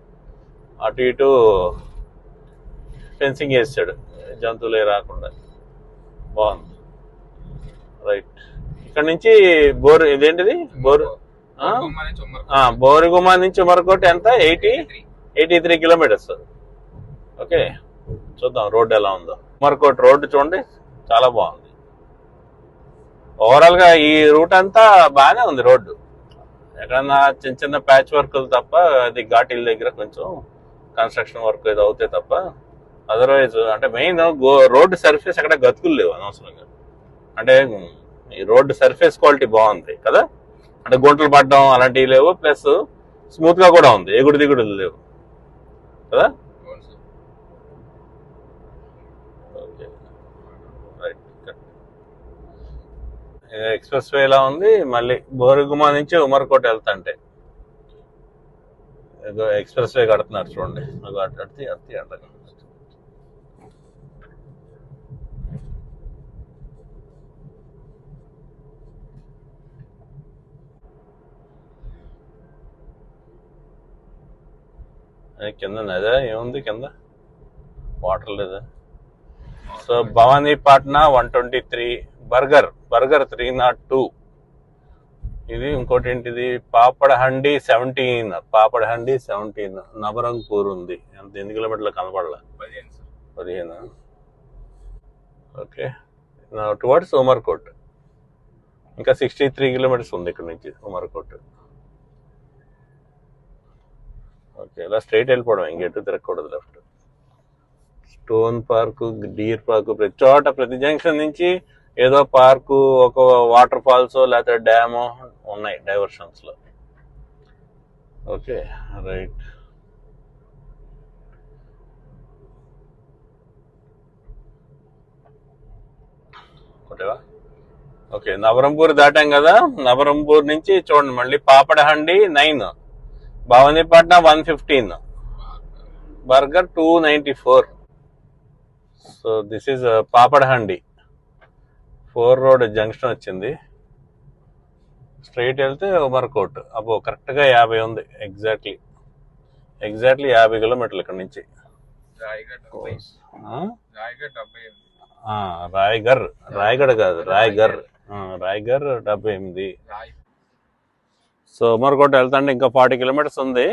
అటు ఇటు ఫెన్సింగ్ వేసాడు, జంతువులే రాకుండా. బాగుంది. రైట్, ఇక్కడ నుంచి ఇదేంటిది బోరుగుమ్మ నుంచి ఉమర్కోట్ ఎంత, 83 కిలోమీటర్స్. ఓకే, చూద్దాం రోడ్డు ఎలా ఉందో. ఉమర్కోట్ రోడ్డు చూడండి చాలా బాగుంది. ఓవరాల్ గా ఈ రూట్ అంతా బాగానే ఉంది రోడ్డు. ఎక్కడన్నా చిన్న చిన్న ప్యాచ్ వర్క్లు తప్ప, అది ఘాటీల దగ్గర కొంచెం కన్స్ట్రక్షన్ వర్క్ ఏదో అవుతాయి తప్ప, అదర్వైజ్ అంటే మెయిన్ రోడ్డు సర్ఫేస్ ఎక్కడ గతుకులు లేవు అనవసరంగా. అంటే ఈ రోడ్డు సర్ఫేస్ క్వాలిటీ బాగుంది కదా, అంటే గుంటలు పడడం అలాంటివి లేవు, ప్లస్ స్మూత్ గా కూడా ఉంది, ఎగుడు దిగుడు లేవు కదా. ఎక్స్ప్రెస్ వే లా ఉంది. మళ్ళీ బోరుగుమా నుంచి ఉమర్కోట వెళ్తాంటే ఏదో ఎక్స్ప్రెస్ వే కడుతున్నారు చూడండి, అట్టి అట్టి అంట. కింద నదా ఏముంది, కింద వాటర్ లేదా. సో భవానీపట్నా 123, బర్గర్ 302. ఇది ఇంకోటి ఏంటిది, పాపడహండి 17, నవరంగ్పూర్ ఉంది. ఎంత ఎన్ని కిలోమీటర్లు కనపడలా, 15. ఓకే, టువర్డ్స్ ఉమర్కోట్ ఇంకా 63 కిలోమీటర్స్ ఉంది ఇక్కడ నుంచి ఉమర్కోట్. ఓకే, ఇలా స్ట్రైట్ వెళ్ళిపోవడం, ఇంకెటు తిరగకూడదు. Left stone park, deer park, ప్రతి చోట ప్రతి జంక్షన్ నుంచి ఏదో పార్కు, ఒక వాటర్ ఫాల్స్ లేకపోతే డ్యాము ఉన్నాయి డైవర్షన్స్ లో. Okay right. ఒకటేవా. ఓకే, నవరంపూర్ దాటాం కదా, నవరంపూర్ నుంచి చూడండి మళ్ళీ Papadahandi 9, Bhawanipatna 115, Bargarh 294. So this is Papadahandi 4 road junction వచ్చింది. స్ట్రైట్ వెళ్తే ఉమర్కోట్. అబ్బో కరెక్ట్గా 50 ఉంది, ఎగ్జాక్ట్లీ 50 కిలోమీటర్లు ఇక్కడ నుంచి. రాయగఢ్ కాదు, రాయగర్ 78. సో ఉమర్కోట్ వెళ్తాంటే ఇంకా 40 కిలోమీటర్స్ ఉంది.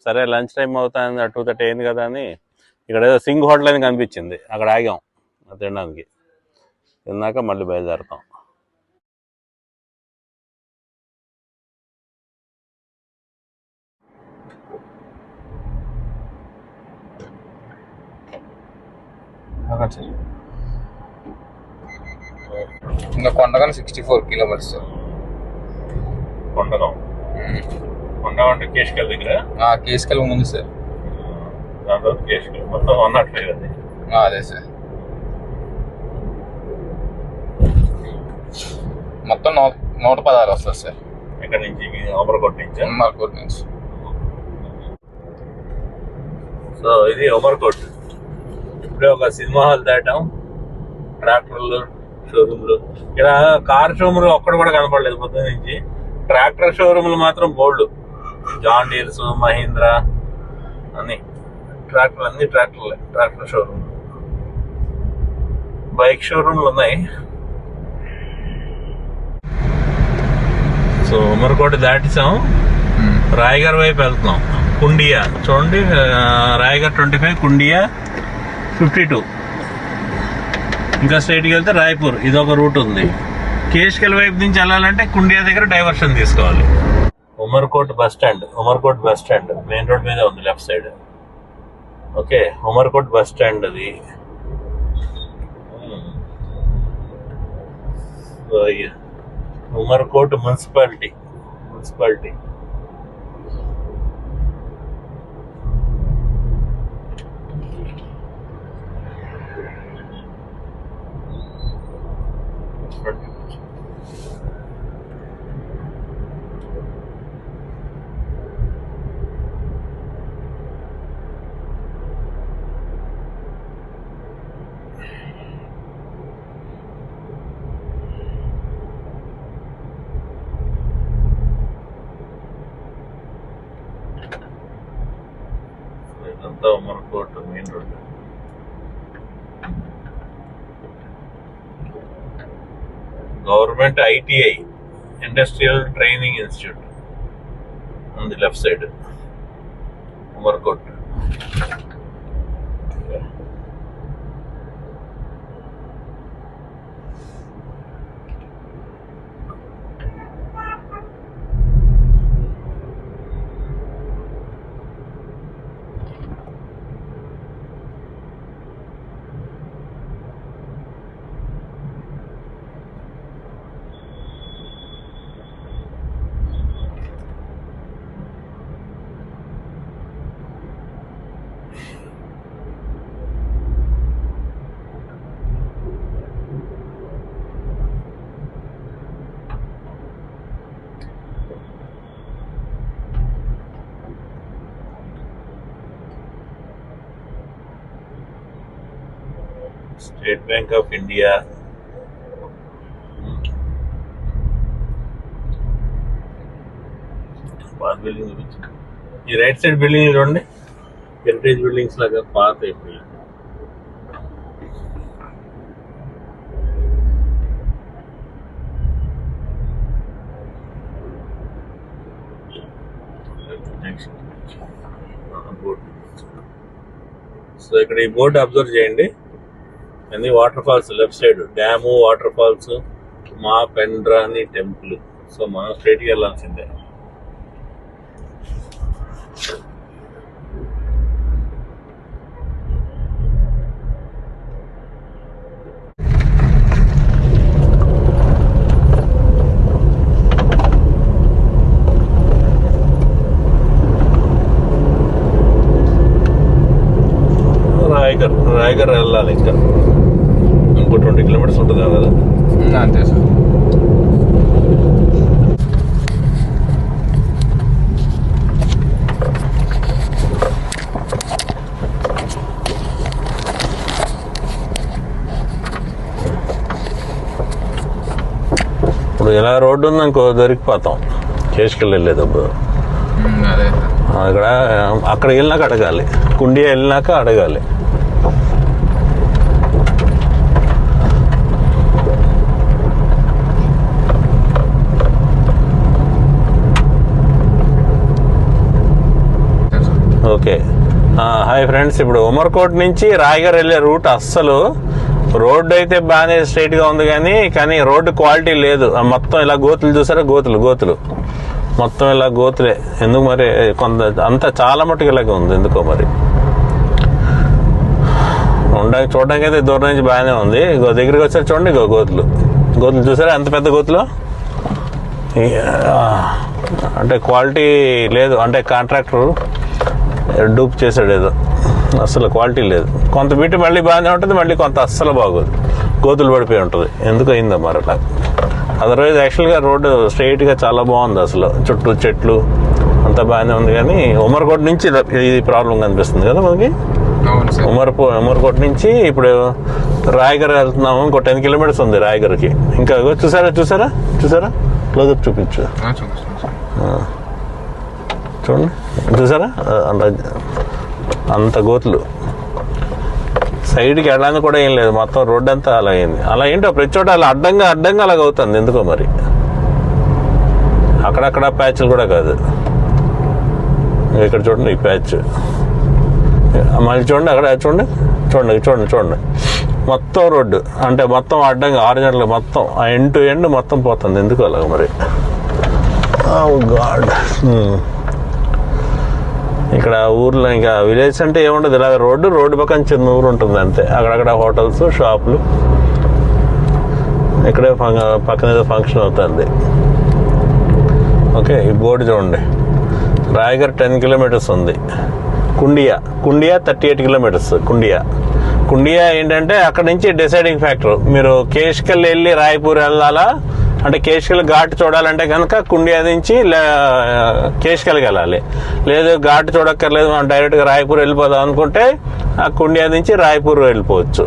సరే లంచ్ టైం అవుతుంది, 2:30 అయింది కదా అని ఇక్కడ ఏదో సింగ్ హోటల్ అని కనిపించింది, అక్కడ ఆగాం తినడానికి. తిన్నాక మళ్ళీ బయలుదేరుతాం. ఇంకా కొండగం 64 కిలోమీటర్స్. కొండగం అంటే కేశకల్ దగ్గర, కేసుకెళ్ళ ముందు సార్. దాంట్లో కేశకల్ మొత్తం 105 అది. అదే సార్, మొత్తం 116 వస్తుంది సార్. ఇక్కడ నుంచి ఉమర్కోట్ నుంచి. సో ఇది ఉమర్కోట్. ఇప్పుడే ఒక సినిమా హాల్ దాటాం, ట్రాక్టర్లు షోరూమ్లు. ఇక్కడ కార్ షోరూమ్లు ఒక్కడ కూడా కనపడలేదు పొద్దున్న నుంచి. ట్రాక్టర్ షోరూమ్లు మాత్రం బోల్డ్, జాన్ డీర్స్, మహీంద్రా అన్ని ట్రాక్టర్ షోరూమ్. బైక్ షోరూమ్లు ఉన్నాయి. సో ఉమర్కోట దాటిసాం, రాయగర్ వైపు వెళ్తున్నాం. కుండియా చూడండి, రాయగర్ 25, కుండియా 52. ఇంకా స్ట్రైట్కి వెళ్తే రాయ్పూర్, ఇదొక రూట్ ఉంది. కేశకల్ వైపు నుంచి వెళ్ళాలంటే కుండియా దగ్గర డైవర్షన్ తీసుకోవాలి. Umerkote bus stand main road మీద ఉంది, left side. Okay, Umerkote bus stand అది. ఉమర్కోట్ మున్సిపాలిటీ. ఇదంతా Umerkote main road. Government ITI, industrial training institute ఉంది left side, Umerkote. State bank of India, పాత బిల్డింగ్ చూపించింది. ఈ రైట్ సైడ్ బిల్డింగ్ చూడండి, హెరిటేజ్ బిల్డింగ్స్ లాగా పాత అయిపోయి. సో ఇక్కడ ఈ బోర్డు అబ్జర్వ్ చేయండి. అన్ని water falls left side, dam, water falls, మా పెండ్రాని టెంపుల్. సో మనం స్ట్రైట్గా వెళ్ళాల్సిందే. రాయగర్ వెళ్ళాలి, ఇంకా ఇంకో 20 కిలోమీటర్స్ ఉంటుంది కదా. అంతే సార్. ఇప్పుడు ఇలా రోడ్డు ఉంది ఇంకో దొరికిపోతాం, కేసుకెళ్ళి వెళ్ళేటప్పుడు. అక్కడ వెళ్ళినాక అడగాలి, కుండియా వెళ్ళినాక అడగాలి. Okay, hi friends. ఇప్పుడు ఉమర్కోట్ నుంచి రాయగర్ వెళ్ళే రూట్ అస్సలు రోడ్డు అయితే బాగానే స్ట్రైట్గా ఉంది, కానీ రోడ్డు క్వాలిటీ లేదు. మొత్తం ఇలా గోతులు చూసారా, గోతులు మొత్తం ఇలా గోతులే. ఎందుకు మరి కొంత అంతా చాలా మట్టుకు ఇలాగే ఉంది ఎందుకో మరి. చూడడానికి అయితే దూరం నుంచి బాగానే ఉంది. దగ్గరికి వచ్చారు చూడండి, గోతులు చూసారా ఎంత పెద్ద గోతులు. అంటే క్వాలిటీ లేదు, అంటే కాంట్రాక్టర్ డూప్ చేసాడు ఏదో, అసలు క్వాలిటీ లేదు. కొంత బిట్ మళ్ళీ బాగానే ఉంటుంది, మళ్ళీ కొంత అస్సలు బాగోదు, గోతులు పడిపోయి ఉంటుంది. ఎందుకు అయిందో మరి అట్లా. అదర్వైజ్ యాక్చువల్గా రోడ్డు స్ట్రైట్గా చాలా బాగుంది, అసలు చుట్టూ చెట్లు అంతా బాగానే ఉంది. కానీ ఉమర్కోట్ నుంచి ఇది ప్రాబ్లం కనిపిస్తుంది కదా మనకి. ఉమర్కోట్ నుంచి ఇప్పుడు రాయగర్ వెళ్తున్నాము, ఇంకో 10 కిలోమీటర్స్ ఉంది రాయగర్కి. ఇంకా చూసారా క్లోజప్ చూపించు, చూడండి. చూసారా అంత గోతులు. సైడ్కి వెళ్ళడానికి కూడా ఏం లేదు, మొత్తం రోడ్డు అంతా అలా అయింది. అలా ఏంటో ప్రతి చోట అలా అడ్డంగా అలాగ అవుతుంది ఎందుకో మరి. అక్కడక్కడ ప్యాచ్లు కూడా కాదు. ఇక్కడ చూడండి ఈ ప్యాచ్, మళ్ళీ చూడండి అక్కడ చూడండి మొత్తం రోడ్డు అంటే మొత్తం అడ్డంగా ఆరిజినల్ మొత్తం ఎండ్ టు ఎండ్ మొత్తం పోతుంది ఎందుకు అలాగ మరి. గాడ్, ఇక్కడ ఊర్లో ఇంకా విలేజ్ అంటే ఏముండదు, ఇలాగ రోడ్డు పక్కన చిన్న ఊరు ఉంటుంది అంతే. అక్కడక్కడ హోటల్స్, షాపులు. ఇక్కడే పక్కన ఏదో ఫంక్షన్ అవుతుంది. ఓకే, ఈ బోర్డు చూడండి, రాయగర్ 10 కిలోమీటర్స్ ఉంది. కుండియా 38 కిలోమీటర్స్. కుండియా ఏంటంటే అక్కడ నుంచి డిసైడింగ్ ఫ్యాక్టర్. మీరు కేష్కల్ వెళ్ళి రాయ్పూర్ వెళ్ళాలా అంటే కేష్కల్ ఘాట్ చూడాలంటే కనుక కుండియా నుంచి కేష్కల్కి వెళ్ళాలి. లేదు ఘాట్ చూడక్కర్లేదు, మనం డైరెక్ట్గా రాయ్పూర్ వెళ్ళిపోదాం అనుకుంటే ఆ కుండియా నుంచి రాయ్పూర్ వెళ్ళిపోవచ్చు.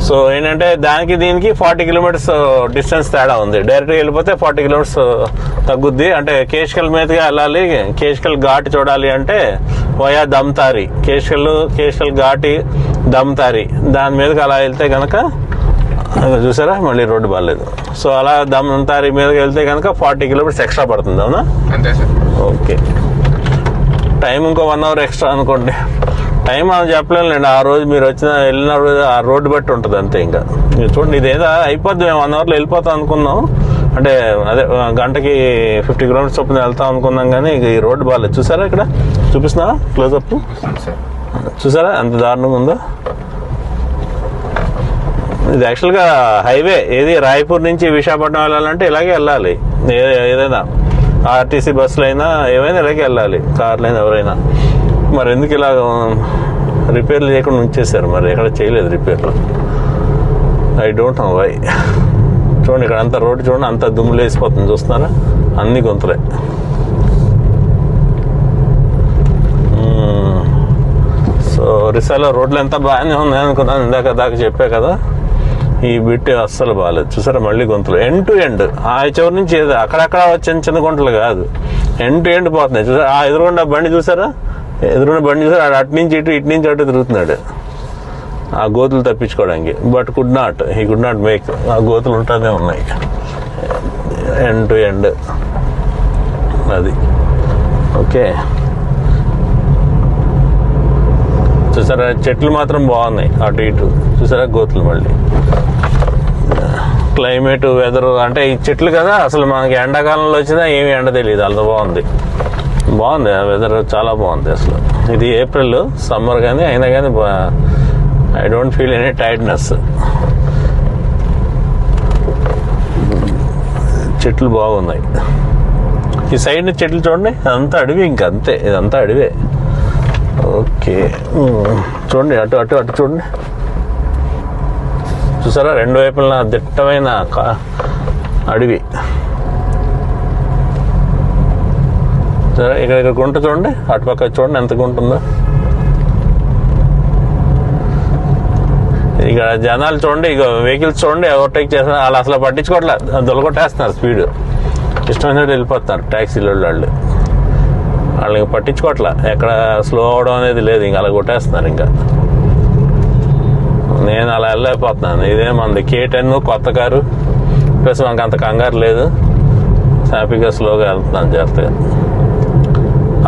సో ఏంటంటే దానికి దీనికి 40 కిలోమీటర్స్ డిస్టెన్స్ తేడా ఉంది. డైరెక్ట్గా వెళ్ళిపోతే 40 కిలోమీటర్స్ తగ్గుద్ది. అంటే కేష్కల్ మీదుగా వెళ్ళాలి, కేష్కల్ ఘాట్ చూడాలి అంటే వయా దమ్తారి, కేష్కల్ ఘాటి దమ్తారి, దాని మీదకి అలా వెళ్తే కనుక చూసారా మళ్ళీ రోడ్డు బాగాలేదు. సో అలా దమ్తారి మీదకి వెళ్తే కనుక 40 కిలోమీటర్స్ ఎక్స్ట్రా పడుతుంది, అవునా? ఓకే, టైం ఇంకో 1 అవర్ ఎక్స్ట్రా అనుకోండి. టైం మనం చెప్పలేండి, ఆ రోజు మీరు వెళ్ళిన రోజు ఆ రోడ్డు బట్టి ఉంటుంది అంతే. ఇంకా మీరు చూడండి, ఇదేదో అయిపోద్ది, మేము 1 అవర్లో వెళ్ళిపోతాం అనుకున్నాం. అంటే అదే గంటకి 50 కిలోమీటర్స్ చొప్పున వెళ్తాం అనుకున్నాం, కానీ ఈ రోడ్డు బాగాలేదు. చూసారా ఇక్కడ చూపిస్తున్నా క్లోజప్, చూసారా ఎంత దారుణంగా ఉందో. ఇది యాక్చువల్గా హైవే, ఏది రాయ్పూర్ నుంచి విశాఖపట్నం వెళ్ళాలంటే ఇలాగే వెళ్ళాలి. ఏదైనా ఆర్టీసీ బస్సులు అయినా ఏవైనా ఇలాగే వెళ్ళాలి, కార్లు అయినా ఎవరైనా. మరి ఎందుకు ఇలా రిపేర్లు చేయకుండా ఉంచేశారు, మరి ఎక్కడ చేయలేదు రిపేర్లు. I don't know why. చూడండి ఇక్కడ అంతా రోడ్డు చూడండి, అంత దుమ్ములు వేసిపోతుంది, చూస్తున్నారా అన్ని గొంతులే. సో ఒరిస్సాలో రోడ్లు ఎంత బాగానే ఉన్నాయి అనుకున్నాను, ఇందాక దాకా చెప్పా కదా. ఈ బిట్ అస్సలు బాగాలేదు. చూసారా మళ్ళీ గుంతలు ఎండ్ టు ఎండ్, ఆ చివరి నుంచి అక్కడక్కడ చిన్న చిన్న గుంటలు కాదు, ఎండ్ టు ఎండ్ పోతున్నాయి. చూసారా ఆ ఎదురుగుండా బండి చూసారా, ఎదురున్న బండి చూసారా, అటు నుంచి ఇటు నుంచి అటు తిరుగుతున్నాడు ఆ గోతులు తప్పించుకోవడానికి. బట్ కుడ్ నాట్ మేక్, ఆ గోతులు ఉంటూనే ఉన్నాయి ఎండ్ టు ఎండ్. అది ఓకే. చూసారా చెట్లు మాత్రం బాగున్నాయి అటు ఇటు. చూసారా గోతులు. మళ్ళీ క్లైమేట్ వెదర్ అంటే ఈ చెట్లు కదా, అసలు మనకి ఎండాకాలంలో వచ్చినా ఏమి ఎండ తెలియదు, అంత బాగుంది ఆ వెదర్, చాలా బాగుంది అసలు. ఇది ఏప్రిల్ సమ్మర్ కానీ అయినా కానీ I don't feel any tiredness. చెట్లు బాగున్నాయి. ఈ సైడ్ చెట్లు చూడండి, అదంతా అడవి, ఇంకా అంతే, ఇదంతా అడవే. ఓకే చూడండి, అటు అటు అటు చూడండి. చూసారా రెండు వైపులా దిట్టమైన అడవి. సరే ఇక్కడ గుంట చూడండి, అటుపక్క చూడండి ఎంత గుంట ఉందో. ఇక్కడ జనాలు చూడండి, ఇక వెహికల్స్ చూడండి ఓవర్టేక్ చేస్తున్నారు, వాళ్ళు అసలు పట్టించుకోవట్లేదు, దొలగొట్టేస్తున్నారు స్పీడ్, ఇష్టమైనట్టు వెళ్ళిపోతున్నారు టాక్సీల వాళ్ళు. వాళ్ళకి పట్టించుకోవట్లా, ఎక్కడ స్లో అవడం అనేది లేదు, ఇంకా అలా కొట్టేస్తున్నారు. ఇంకా నేను అలా వెళ్ళలేకపోతున్నాను. ఇదే మనది K10 కొత్త కారు, ప్లస్ మనకు అంత కంగారు లేదు, హ్యాపీగా స్లోగా వెళ్తున్నాను జాగ్రత్తగా.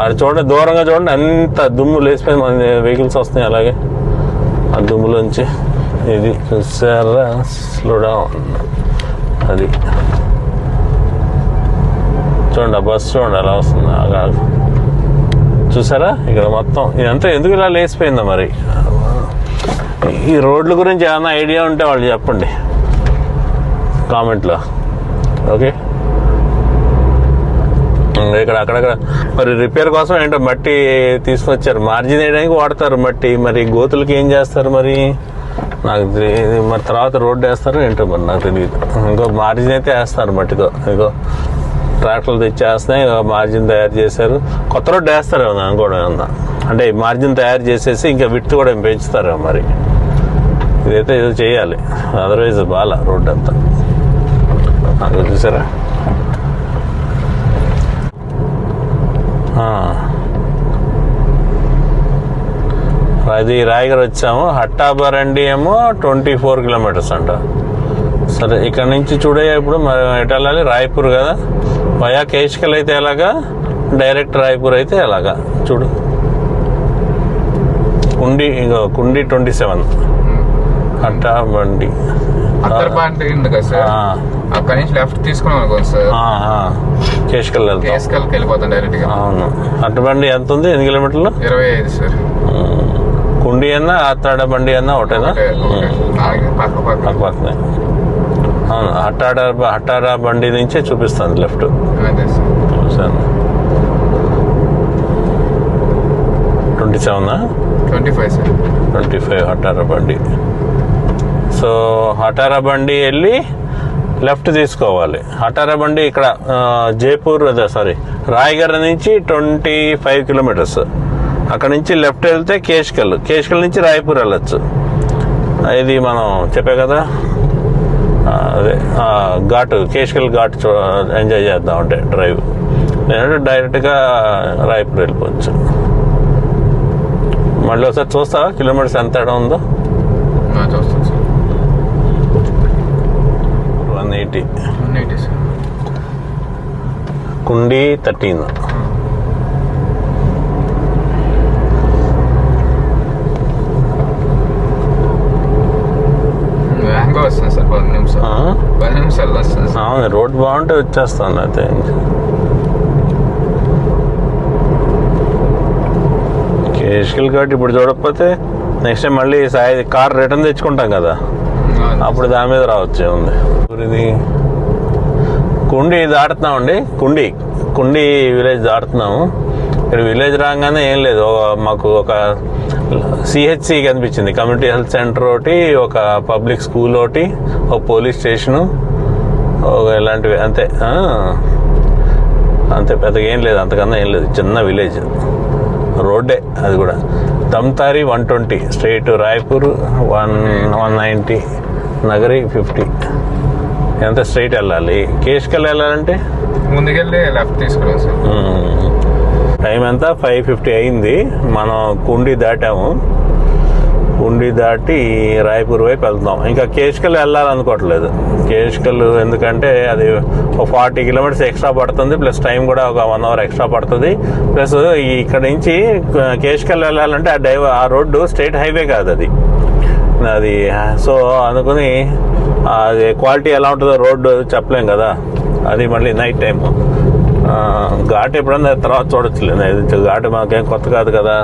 అది చూడండి దూరంగా చూడండి, అంత దుమ్ము లేచిపోయింది, మన వెహికల్స్ వస్తున్నాయి అలాగే ఆ దుమ్ములోంచి. ఇది చూసారా స్లో డౌన్. అది చూడండి, ఆ బస్సు చూడండి ఎలా వస్తుంది. చూసారా ఇక్కడ మొత్తం ఇదంతా ఎందుకు ఇలా లేచిపోయిందో మరి. ఈ రోడ్ల గురించి ఏమైనా ఐడియా ఉంటే వాళ్ళు చెప్పండి కామెంట్లో. ఓకే ఇక్కడ అక్కడక్కడ మరి రిపేర్ కోసం ఏంటో మట్టి తీసుకొచ్చారు, మార్జిన్ వేయడానికి వాడతారు మట్టి. మరి గోతులకి ఏం చేస్తారు మరి నాకు మరి తర్వాత రోడ్డు వేస్తారు ఏంటో మరి నాకు తెలియదు. ఇంకో మార్జిన్ అయితే వేస్తారు మట్టితో, ఇంకో ట్రాక్టర్లు తెచ్చేస్తున్నాయి, మార్జిన్ తయారు చేశారు. కొత్త రోడ్డు వేస్తారేమో అనుకోవడం ఏమన్నా, అంటే మార్జిన్ తయారు చేసేసి ఇంకా విడ్త్ కూడా పెంచుతారేమో మరి. ఇదైతే ఏదో చేయాలి, అదర్వైజ్ బాగా రోడ్డు అంతా. అది చూసారా అది రాయగర్ వచ్చాము. హట్టాబరండి ఏమో 24 కిలోమీటర్స్ అంట. సరే ఇక్కడ నుంచి చూడే ఇప్పుడు మరి ఎటు వెళ్ళాలి, రాయ్పూర్ కదా, వయా కేష్కల్ అయితే ఎలాగా, డైరెక్ట్ రాయ్పూర్ అయితే ఎలాగా చూడు. కుండి 27 హట్టాబండి అక్కడ నుంచి లెఫ్ట్ తీసుకున్నాం అనుకోండి సార్, కేష్కల్ వెళ్ళిపోతాం డైరెక్ట్ గా. అవును. హట్టాబండి ఎంత ఉంది, ఎన్ని కిలోమీటర్లు? 25 సార్. కుండి అన్నా అత్తాడబండి అన్నా ఒకటేనా? పక్కనే. అవును, హట్టారా బండి నుంచే చూపిస్తుంది లెఫ్ట్. చూసాను. 25 హట్టారా బండి. సో హట్టారా బండి వెళ్ళి లెఫ్ట్ తీసుకోవాలి. హట్టారా బండి ఇక్కడ జైపూర్ రాయ్గర్ నుంచి 25 కిలోమీటర్స్. అక్కడ నుంచి లెఫ్ట్ వెళ్తే కేష్కల్ నుంచి రాయ్పూర్ వెళ్ళొచ్చు. ఇది మనం చెప్పే కదా అదే ఘాటు, కేష్కల్ ఘాట్ ఎంజాయ్ చేద్దాం అంటే డ్రైవ్, లేదంటే డైరెక్ట్గా రాయ్పూర్ వెళ్ళిపోవచ్చు. మళ్ళీ ఒకసారి చూస్తావా కిలోమీటర్స్ ఎంత తేడా ఉందో? 180. కుండి 13. వస్తుంది సార్, 10 నిమిషాలు వస్తుంది. అవును, రోడ్ బాగుంటే వచ్చేస్తాను అయితే. కేష్కల్ ఘాట్ ఇప్పుడు చూడకపోతే నెక్స్ట్ టైం మళ్ళీ కార్ రిటర్న్ తెచ్చుకుంటాం కదా, అప్పుడు దాని మీద రావచ్చు. ఏముంది ఇది కుండి దాటుతున్నామండి. కుండి విలేజ్ దాటుతున్నాము. ఇక్కడ విలేజ్ రాగానే ఏం లేదు, మాకు ఒక CHC కనిపించింది, కమ్యూనిటీ హెల్త్ సెంటర్ ఒకటి, ఒక పబ్లిక్ స్కూల్ ఒకటి, ఒక పోలీస్ స్టేషను, ఇలాంటివి అంతే. పెద్దగా ఏం లేదు, అంతకన్నా ఏం లేదు. చిన్న విలేజ్, రోడ్డే అది కూడా. దమ్తారి 120, స్ట్రైట్ రాయ్పూర్ 190, నగరి 50. ఎంత స్ట్రైట్ వెళ్ళాలి? కేష్కల్ వెళ్ళాలంటే ముందుకెళ్ళి లెఫ్ట్ తీసుకున్నాం సార్. టైం ఎంత? 5:50 అయింది. మనం కుండి దాటాము. కుండి దాటి రాయ్పూర్ వైపు వెళ్తున్నాం. ఇంకా కేష్కల్ వెళ్ళాలనుకోవట్లేదు. కేష్కల్ ఎందుకంటే అది ఒక 40 కిలోమీటర్స్ ఎక్స్ట్రా పడుతుంది, ప్లస్ టైం కూడా ఒక 1 అవర్ ఎక్స్ట్రా పడుతుంది. ప్లస్ ఇక్కడ నుంచి కేష్కల్ వెళ్ళాలంటే ఆ రోడ్డు స్టేట్ హైవే కాదు అది. సో అనుకుని అది క్వాలిటీ ఎలా ఉంటుందో రోడ్డు చెప్పలేం కదా. అది మళ్ళీ నైట్ టైం. ఘాట్ ఎప్పుడన్నా తర్వాత చూడొచ్చులేదు. ఘాట్ మాకేం కొత్త కాదు కదా.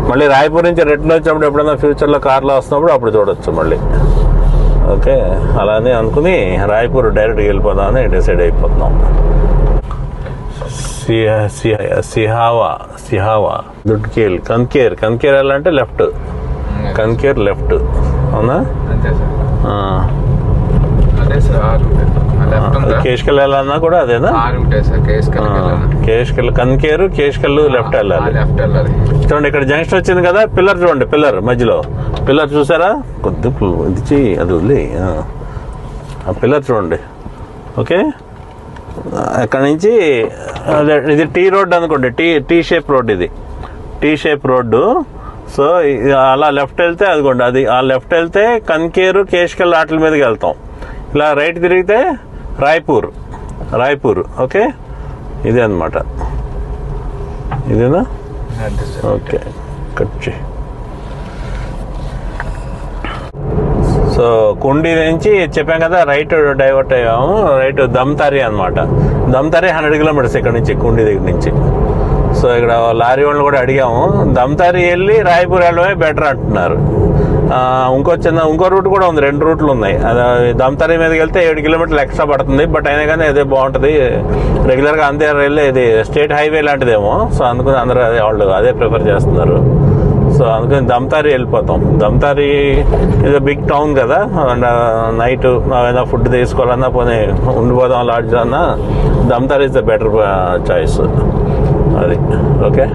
మళ్ళీ రాయ్పూర్ నుంచి రిటర్న్ వచ్చినప్పుడు ఎప్పుడన్నా ఫ్యూచర్లో కార్లో వస్తున్నప్పుడు అప్పుడు చూడొచ్చు మళ్ళీ. ఓకే, అలానే అనుకుని రాయ్పూర్ డైరెక్ట్గా వెళ్ళిపోదామని డిసైడ్ అయిపోతున్నాం. సిహావా దుడ్కేల్ కన్కేర్ వెళ్ళాలంటే లెఫ్ట్. కన్కేర్ లెఫ్ట్, అవునా? అంతే సార్. అదే సార్, కేష్కల్ వెళ్ళాలన్నా కూడా అదేనా? కేష్కల్ కన్కేరు, కేష్కల్ లెఫ్ట్ వెళ్ళాలి. చూడండి, ఇక్కడ జంక్షన్ వచ్చింది కదా. పిల్లర్ చూడండి, పిల్లర్ మధ్యలో పిల్లర్ చూసారా? కొద్ది అది వదిలి ఆ పిల్లర్ చూడండి. ఓకే, అక్కడ నుంచి ఇది టీ రోడ్ అనుకోండి. టీ షేప్ రోడ్, ఇది టీ షేప్ రోడ్డు. సో అలా లెఫ్ట్ వెళ్తే అదిగోండి, అది ఆ లెఫ్ట్ వెళ్తే కన్కేరు, కేష్కల్ వాటి మీదకి వెళ్తాం. ఇలా రైట్ తిరిగితే రాయ్పూర్. ఓకే, ఇదే అనమాట. ఇదేనా? ఓకే, కట్ చేయి. సో కుండి నుంచి చెప్పాం కదా, రైట్ డైవర్ట్ అయ్యాము. రైట్ దమ్తారి అనమాట. దమ్తారి 100 కిలోమీటర్స్ ఇక్కడ నుంచి, కుండి దగ్గర నుంచి. సో ఇక్కడ లారీ వాళ్ళని కూడా అడిగాము, దమ్తారి వెళ్ళి రాయ్పూర్ వెళ్ళడమే బెటర్ అంటున్నారు. ఇంకో రూట్ కూడా ఉంది, 2 రూట్లు ఉన్నాయి. అది దమ్తారి మీదకి వెళ్తే 7 కిలోమీటర్లు ఎక్స్ట్రా పడుతుంది. బట్ అయినా కానీ అదే బాగుంటుంది. రెగ్యులర్గా అంతే వెళ్ళి ఇది స్టేట్ హైవే లాంటిదేమో. సో అందుకని అందరూ వాళ్ళు అదే ప్రిఫర్ చేస్తున్నారు. సో అందుకని దమ్తారి వెళ్ళిపోతాం. దమ్తారి ఇది బిగ్ టౌన్ కదా. అండ్ నైట్ ఏదైనా ఫుడ్ తీసుకోవాలన్నా, పోనీ ఉండిపోదాం లాడ్జ్ అన్నా, దమ్తారి ఇస్ ద బెటర్ చాయిస్. అది ఓకే.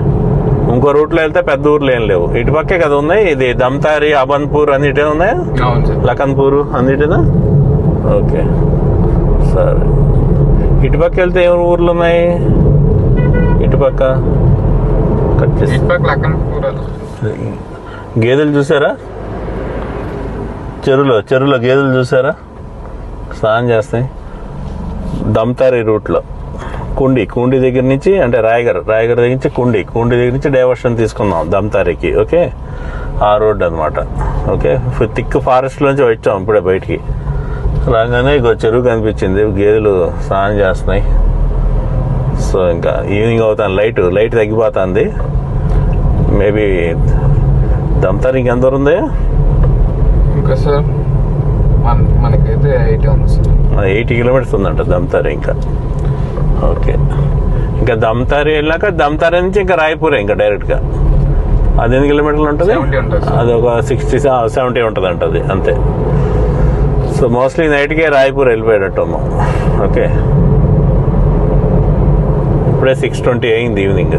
ఇంకో రూట్లో వెళ్తే పెద్ద ఊర్లు ఏం లేవు. ఇటుపక్కే కదా ఉన్నాయి. ఇది దమ్తారి, అబన్పూర్ అన్నిటే ఉన్నాయా? లఖన్పూర్ అన్నిటినా? ఓకే, సరే. ఇటుపక్క వెళ్తే ఏం ఊర్లు ఉన్నాయి? ఇటుపక్క కట్ చేసి గేదెలు చూసారా? చెరువులో గేదెలు చూసారా? స్నానం చేస్తాయి. దమ్తారి రూట్లో కుండి దగ్గర నుంచి, అంటే రాయగర్ దగ్గర నుంచి కుండి దగ్గర నుంచి డైవర్షన్ తీసుకుందాం దమ్తారికి. ఓకే, ఆ రోడ్ అనమాట. ఓకే, థిక్ ఫారెస్ట్ లోంచి వచ్చాం ఇప్పుడే బయటికి. రాగానే ఇక చెరువు కనిపించింది, గేదెలు స్నానం చేస్తున్నాయి. సో ఇంకా ఈవినింగ్ అవుతాను, లైట్ తగ్గిపోతుంది. మేబీ దమ్తారి ఇంకెంత దూరం ఉంది? ఇంకా సార్ మనకైతే 80 కిలోమీటర్స్ ఉందంట దమ్తారి ఇంకా. ఓకే, ఇంకా దమ్తారి వెళ్ళాక దమ్తారి నుంచి ఇంకా రాయ్పూర్ ఇంకా డైరెక్ట్గా. అది ఎన్ని కిలోమీటర్లు ఉంటుంది? అది ఒక 60-70 ఉంటుంది అంటది, అంతే. సో మోస్ట్లీ నైట్కే రాయ్పూర్ వెళ్ళిపోయేటట్టు. ఓకే, ఇప్పుడే 6:20 అయింది ఈవినింగ్.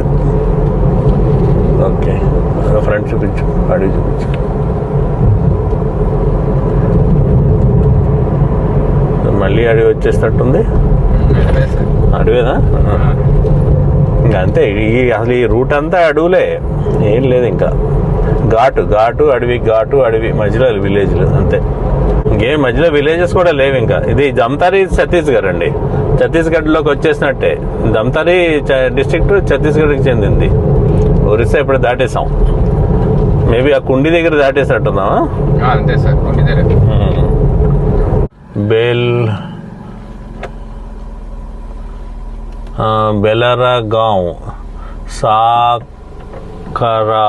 ఓకే, ఫ్రంట్ చూపించు, అడిగి చూపించు. మళ్ళీ అడవి వచ్చేసినట్టుంది. అడవేనా? ఇంకా అంతే. అసలు ఈ రూట్ అంతా అడవులే, ఏం లేదు. ఇంకా ఘాటు అడవి, మధ్యలో విలేజ్లు అంతే. ఇంకేం మధ్యలో విలేజెస్ కూడా లేవు. ఇంకా ఇది దమ్తారి ఛత్తీస్గఢ్ అండి. ఛత్తీస్గఢ్లోకి వచ్చేసినట్టే. దమ్తారి డిస్ట్రిక్ట్ ఛత్తీస్గఢ్కి చెందింది. ఒరిస్సా ఇప్పుడు దాటేసాం. మేబీ ఆ కుండి దగ్గర దాటేసినట్టున్నావా? అంతే సార్, కుండి దగ్గర. బెలరగావ్, సాకరా,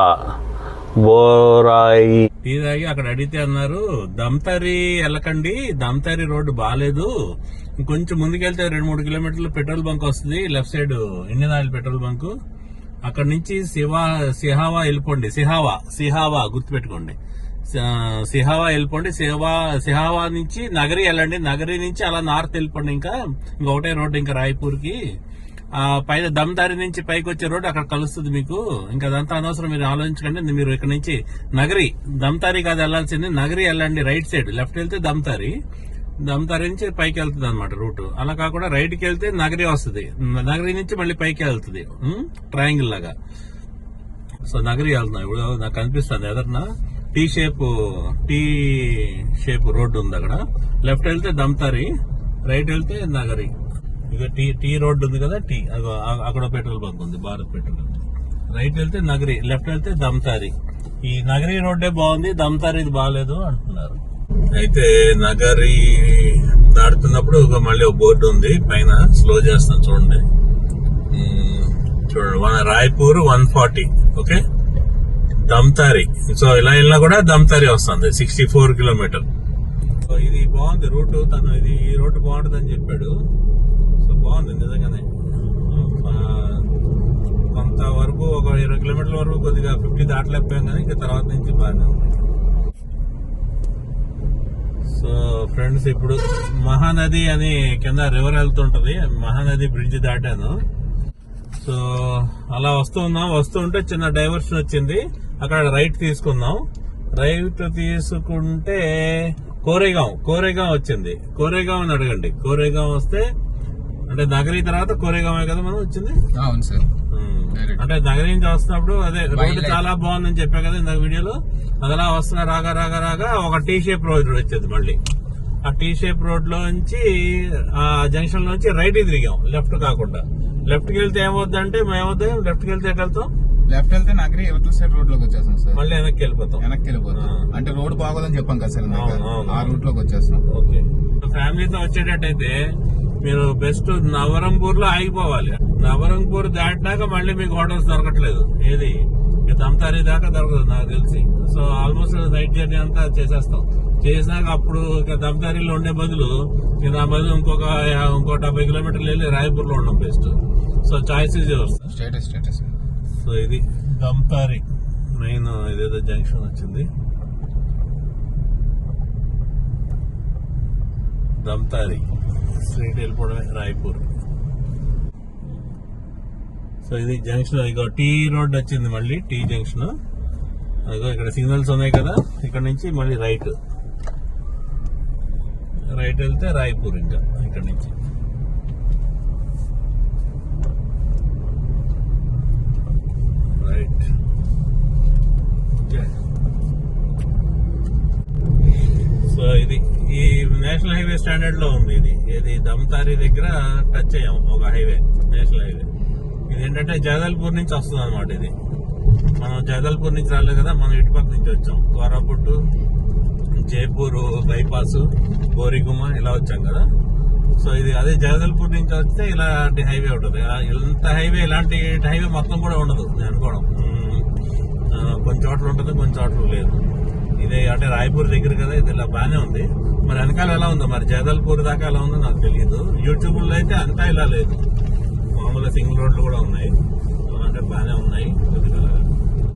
బోరాయి టీ తాగి అక్కడ అడిగితే అన్నారు, దమ్తారి వెళ్ళకండి, దమ్తారి రోడ్డు బాగాలేదు, ఇంకొంచెం ముందుకెళ్తే 2-3 కిలోమీటర్లు పెట్రోల్ బంక్ వస్తుంది, left side Indian oil petrol bunk. అక్కడ నుంచి సిహావా వెళ్ళిపోండి. సిహావా గుర్తుపెట్టుకోండి. సిహావా వెళ్ళిపోండి. సిహావా నుంచి నగరి వెళ్ళండి. నగరి నుంచి అలా నార్త్ వెళ్ళిపోండి. ఇంకా ఒకటే రోడ్డు ఇంకా రాయ్పూర్ కి. ఆ పైన దమ్దారి నుంచి పైకి వచ్చే రోడ్డు అక్కడ కలుస్తుంది మీకు. ఇంకా అదంతా అనవసరం, మీరు ఆలోచించకండి. మీరు ఇక్కడ నుంచి నగరి, దమ్తారి కాదు వెళ్లాల్సింది, నగరి వెళ్ళండి. రైట్ సైడ్ లెఫ్ట్ వెళ్తే దమ్తారి, దమ్తారి నుంచి పైకి వెళ్తుంది అనమాట రూట్. అలా కాకుండా రైట్ కి వెళ్తే నగరి వస్తుంది, నగరి నుంచి మళ్ళీ పైకి వెళ్తుంది ట్రయాంగిల్ లాగా. సో నగరి వెళ్తున్నాం ఇప్పుడు. నాకు కనిపిస్తుంది ఎదర్నా టీ షేప్ రోడ్డు ఉంది అక్కడ. లెఫ్ట్ వెళ్తే దమ్తారి, రైట్ వెళ్తే నగరి. ఇక టీ రోడ్డు ఉంది కదా, అక్కడ పెట్రోల్ బంక్ ఉంది, భారత్ పెట్రోల్. రైట్ వెళ్తే నగరి, లెఫ్ట్ వెళ్తే దమ్తారి. ఈ నగరి రోడ్డే బాగుంది, దమ్తారి ఇది బాగాలేదు అంటున్నారు. అయితే నగరి దాటుతున్నప్పుడు మళ్ళీ ఒక బోర్డు ఉంది పైన, స్లో చేస్తాను చూడండి. చూడండి, రాయ్పూర్ 140. ఓకే, దమ్తారి. సో ఇలా వెళ్ళినా కూడా దమ్తారి వస్తుంది, 64 కిలోమీటర్. సో ఇది బాగుంది రూట్. తను ఈ రోడ్డు బాగుంటుంది అని చెప్పాడు. సో బాగుంది నిజంగానే. కొంత వరకు ఒక 20 కిలోమీటర్ల వరకు కొద్దిగా 50 దాటలేకపోయాం, కానీ ఇంకా తర్వాత నుంచి బాగానే ఉంది. సో ఫ్రెండ్స్, ఇప్పుడు మహానది అని కింద రివర్ వెళ్తుంటది, మహానది బ్రిడ్జ్ దాటాను. సో అలా వస్తుంటే చిన్న డైవర్షన్ వచ్చింది, అక్కడ రైట్ తీసుకున్నాం. రైట్ తీసుకుంటే కోరేగాం వచ్చింది. కోరేగాం అని అడగండి. కోరేగాం వస్తే అంటే నగరి తర్వాత కోరేగామే కదా మనం వచ్చింది. అవును సార్. అంటే నగరి నుంచి వస్తున్నప్పుడు అదే రోడ్డు చాలా బాగుందని చెప్పా కదా ఇందాక వీడియోలో. అదలా వస్తున్నా రాగా ఒక టీ షేప్ రోడ్ వచ్చేది. మళ్ళీ ఆ టీ షేప్ రోడ్ లో నుంచి ఆ జంక్షన్ లోంచి రైట్ తిరిగాం, లెఫ్ట్ కాకుండా. లెఫ్ట్ కి వెళ్తే ఏమవుద్దంటే లెఫ్ట్ కి వెళ్తే ఎటు వెళ్తాం? లెఫ్ట్ వెళ్తే నగరి ఎవరి సైడ్ రోడ్ లోకి వచ్చేస్తాం సార్. మళ్ళీ వెనక్కి వెళ్ళిపోతాం. అంటే రోడ్ బాగోదని చెప్పాం కదా సార్, ఆ రూట్ లోకి వచ్చేస్తాం. ఓకే, ఫ్యామిలీతో వచ్చేటట్టయితే మీరు బెస్ట్ నవరంపూర్ లో ఆగిపోవాలి. నవరంపూర్ దాటినాక మళ్ళీ మీకు హోటల్స్ దొరకట్లేదు. ఏది దమ్తారి దాకా దొరకదు నాకు తెలిసి. సో ఆల్మోస్ట్ నైట్ జర్నీ అంతా చేసినాక అప్పుడు దమ్తారిలో ఉండే బదులు నా బదులు ఇంకో 70 కిలోమీటర్లు వెళ్ళి రాయ్పూర్ లో ఉండడం best. So choice status. So ఇది దమ్తారి మెయిన్, ఇదేదో జంక్షన్ వచ్చింది దమ్తారి. స్ట్రీట్ వెళ్ళిపోవడమే రాయ్పూర్. సో ఇది జంక్షన్. ఇగో టీ రోడ్ వచ్చింది, మళ్ళీ టీ జంక్షన్. అదిగో ఇక్కడ సిగ్నల్స్ ఉన్నాయి కదా, ఇక్కడ నుంచి మళ్ళీ రైట్ వెళ్తే రాయ్పూర్. ఇంకా ఇక్కడ నుంచి రైట్. సో ఇది ఈ నేషనల్ హైవే స్టాండర్డ్ లో ఉంది. ఇది దమ్తారి దగ్గర టచ్ అయ్యాం ఒక హైవే, నేషనల్ హైవే. ఇది ఏంటంటే జగదల్పూర్ నుంచి వస్తుంది అనమాట. ఇది మనం జగదల్పూర్ నుంచి రాలేదు కదా, మనం ఇటుపక్క నుంచి వచ్చాం. కోరాపుట్టు, జైపూర్ బైపాస్, బోరిగుమ్మ ఇలా వచ్చాం కదా. సో ఇది అదే జగదల్పూర్ నుంచి వస్తే ఇలాంటి హైవే ఉంటుంది. ఇలాంటి హైవే మొత్తం కూడా ఉండదు నేను అనుకోవడం. కొన్ని చోట్ల ఉంటుంది, కొన్ని చోట్ల లేదు. ఇదే అంటే రాయ్పూర్ దగ్గర కదా, ఇది ఇలా బాగానే ఉంది. మరి వెనకాల ఎలా ఉందో, మరి జగదల్పూర్ దాకా ఎలా ఉందో నాకు తెలియదు. యూట్యూబ్ లో అయితే అంతా ఇలా లేదు, మామూలుగా సింగిల్ రోడ్లు కూడా ఉన్నాయి, అంటే బాగానే ఉన్నాయి కొద్దిగా.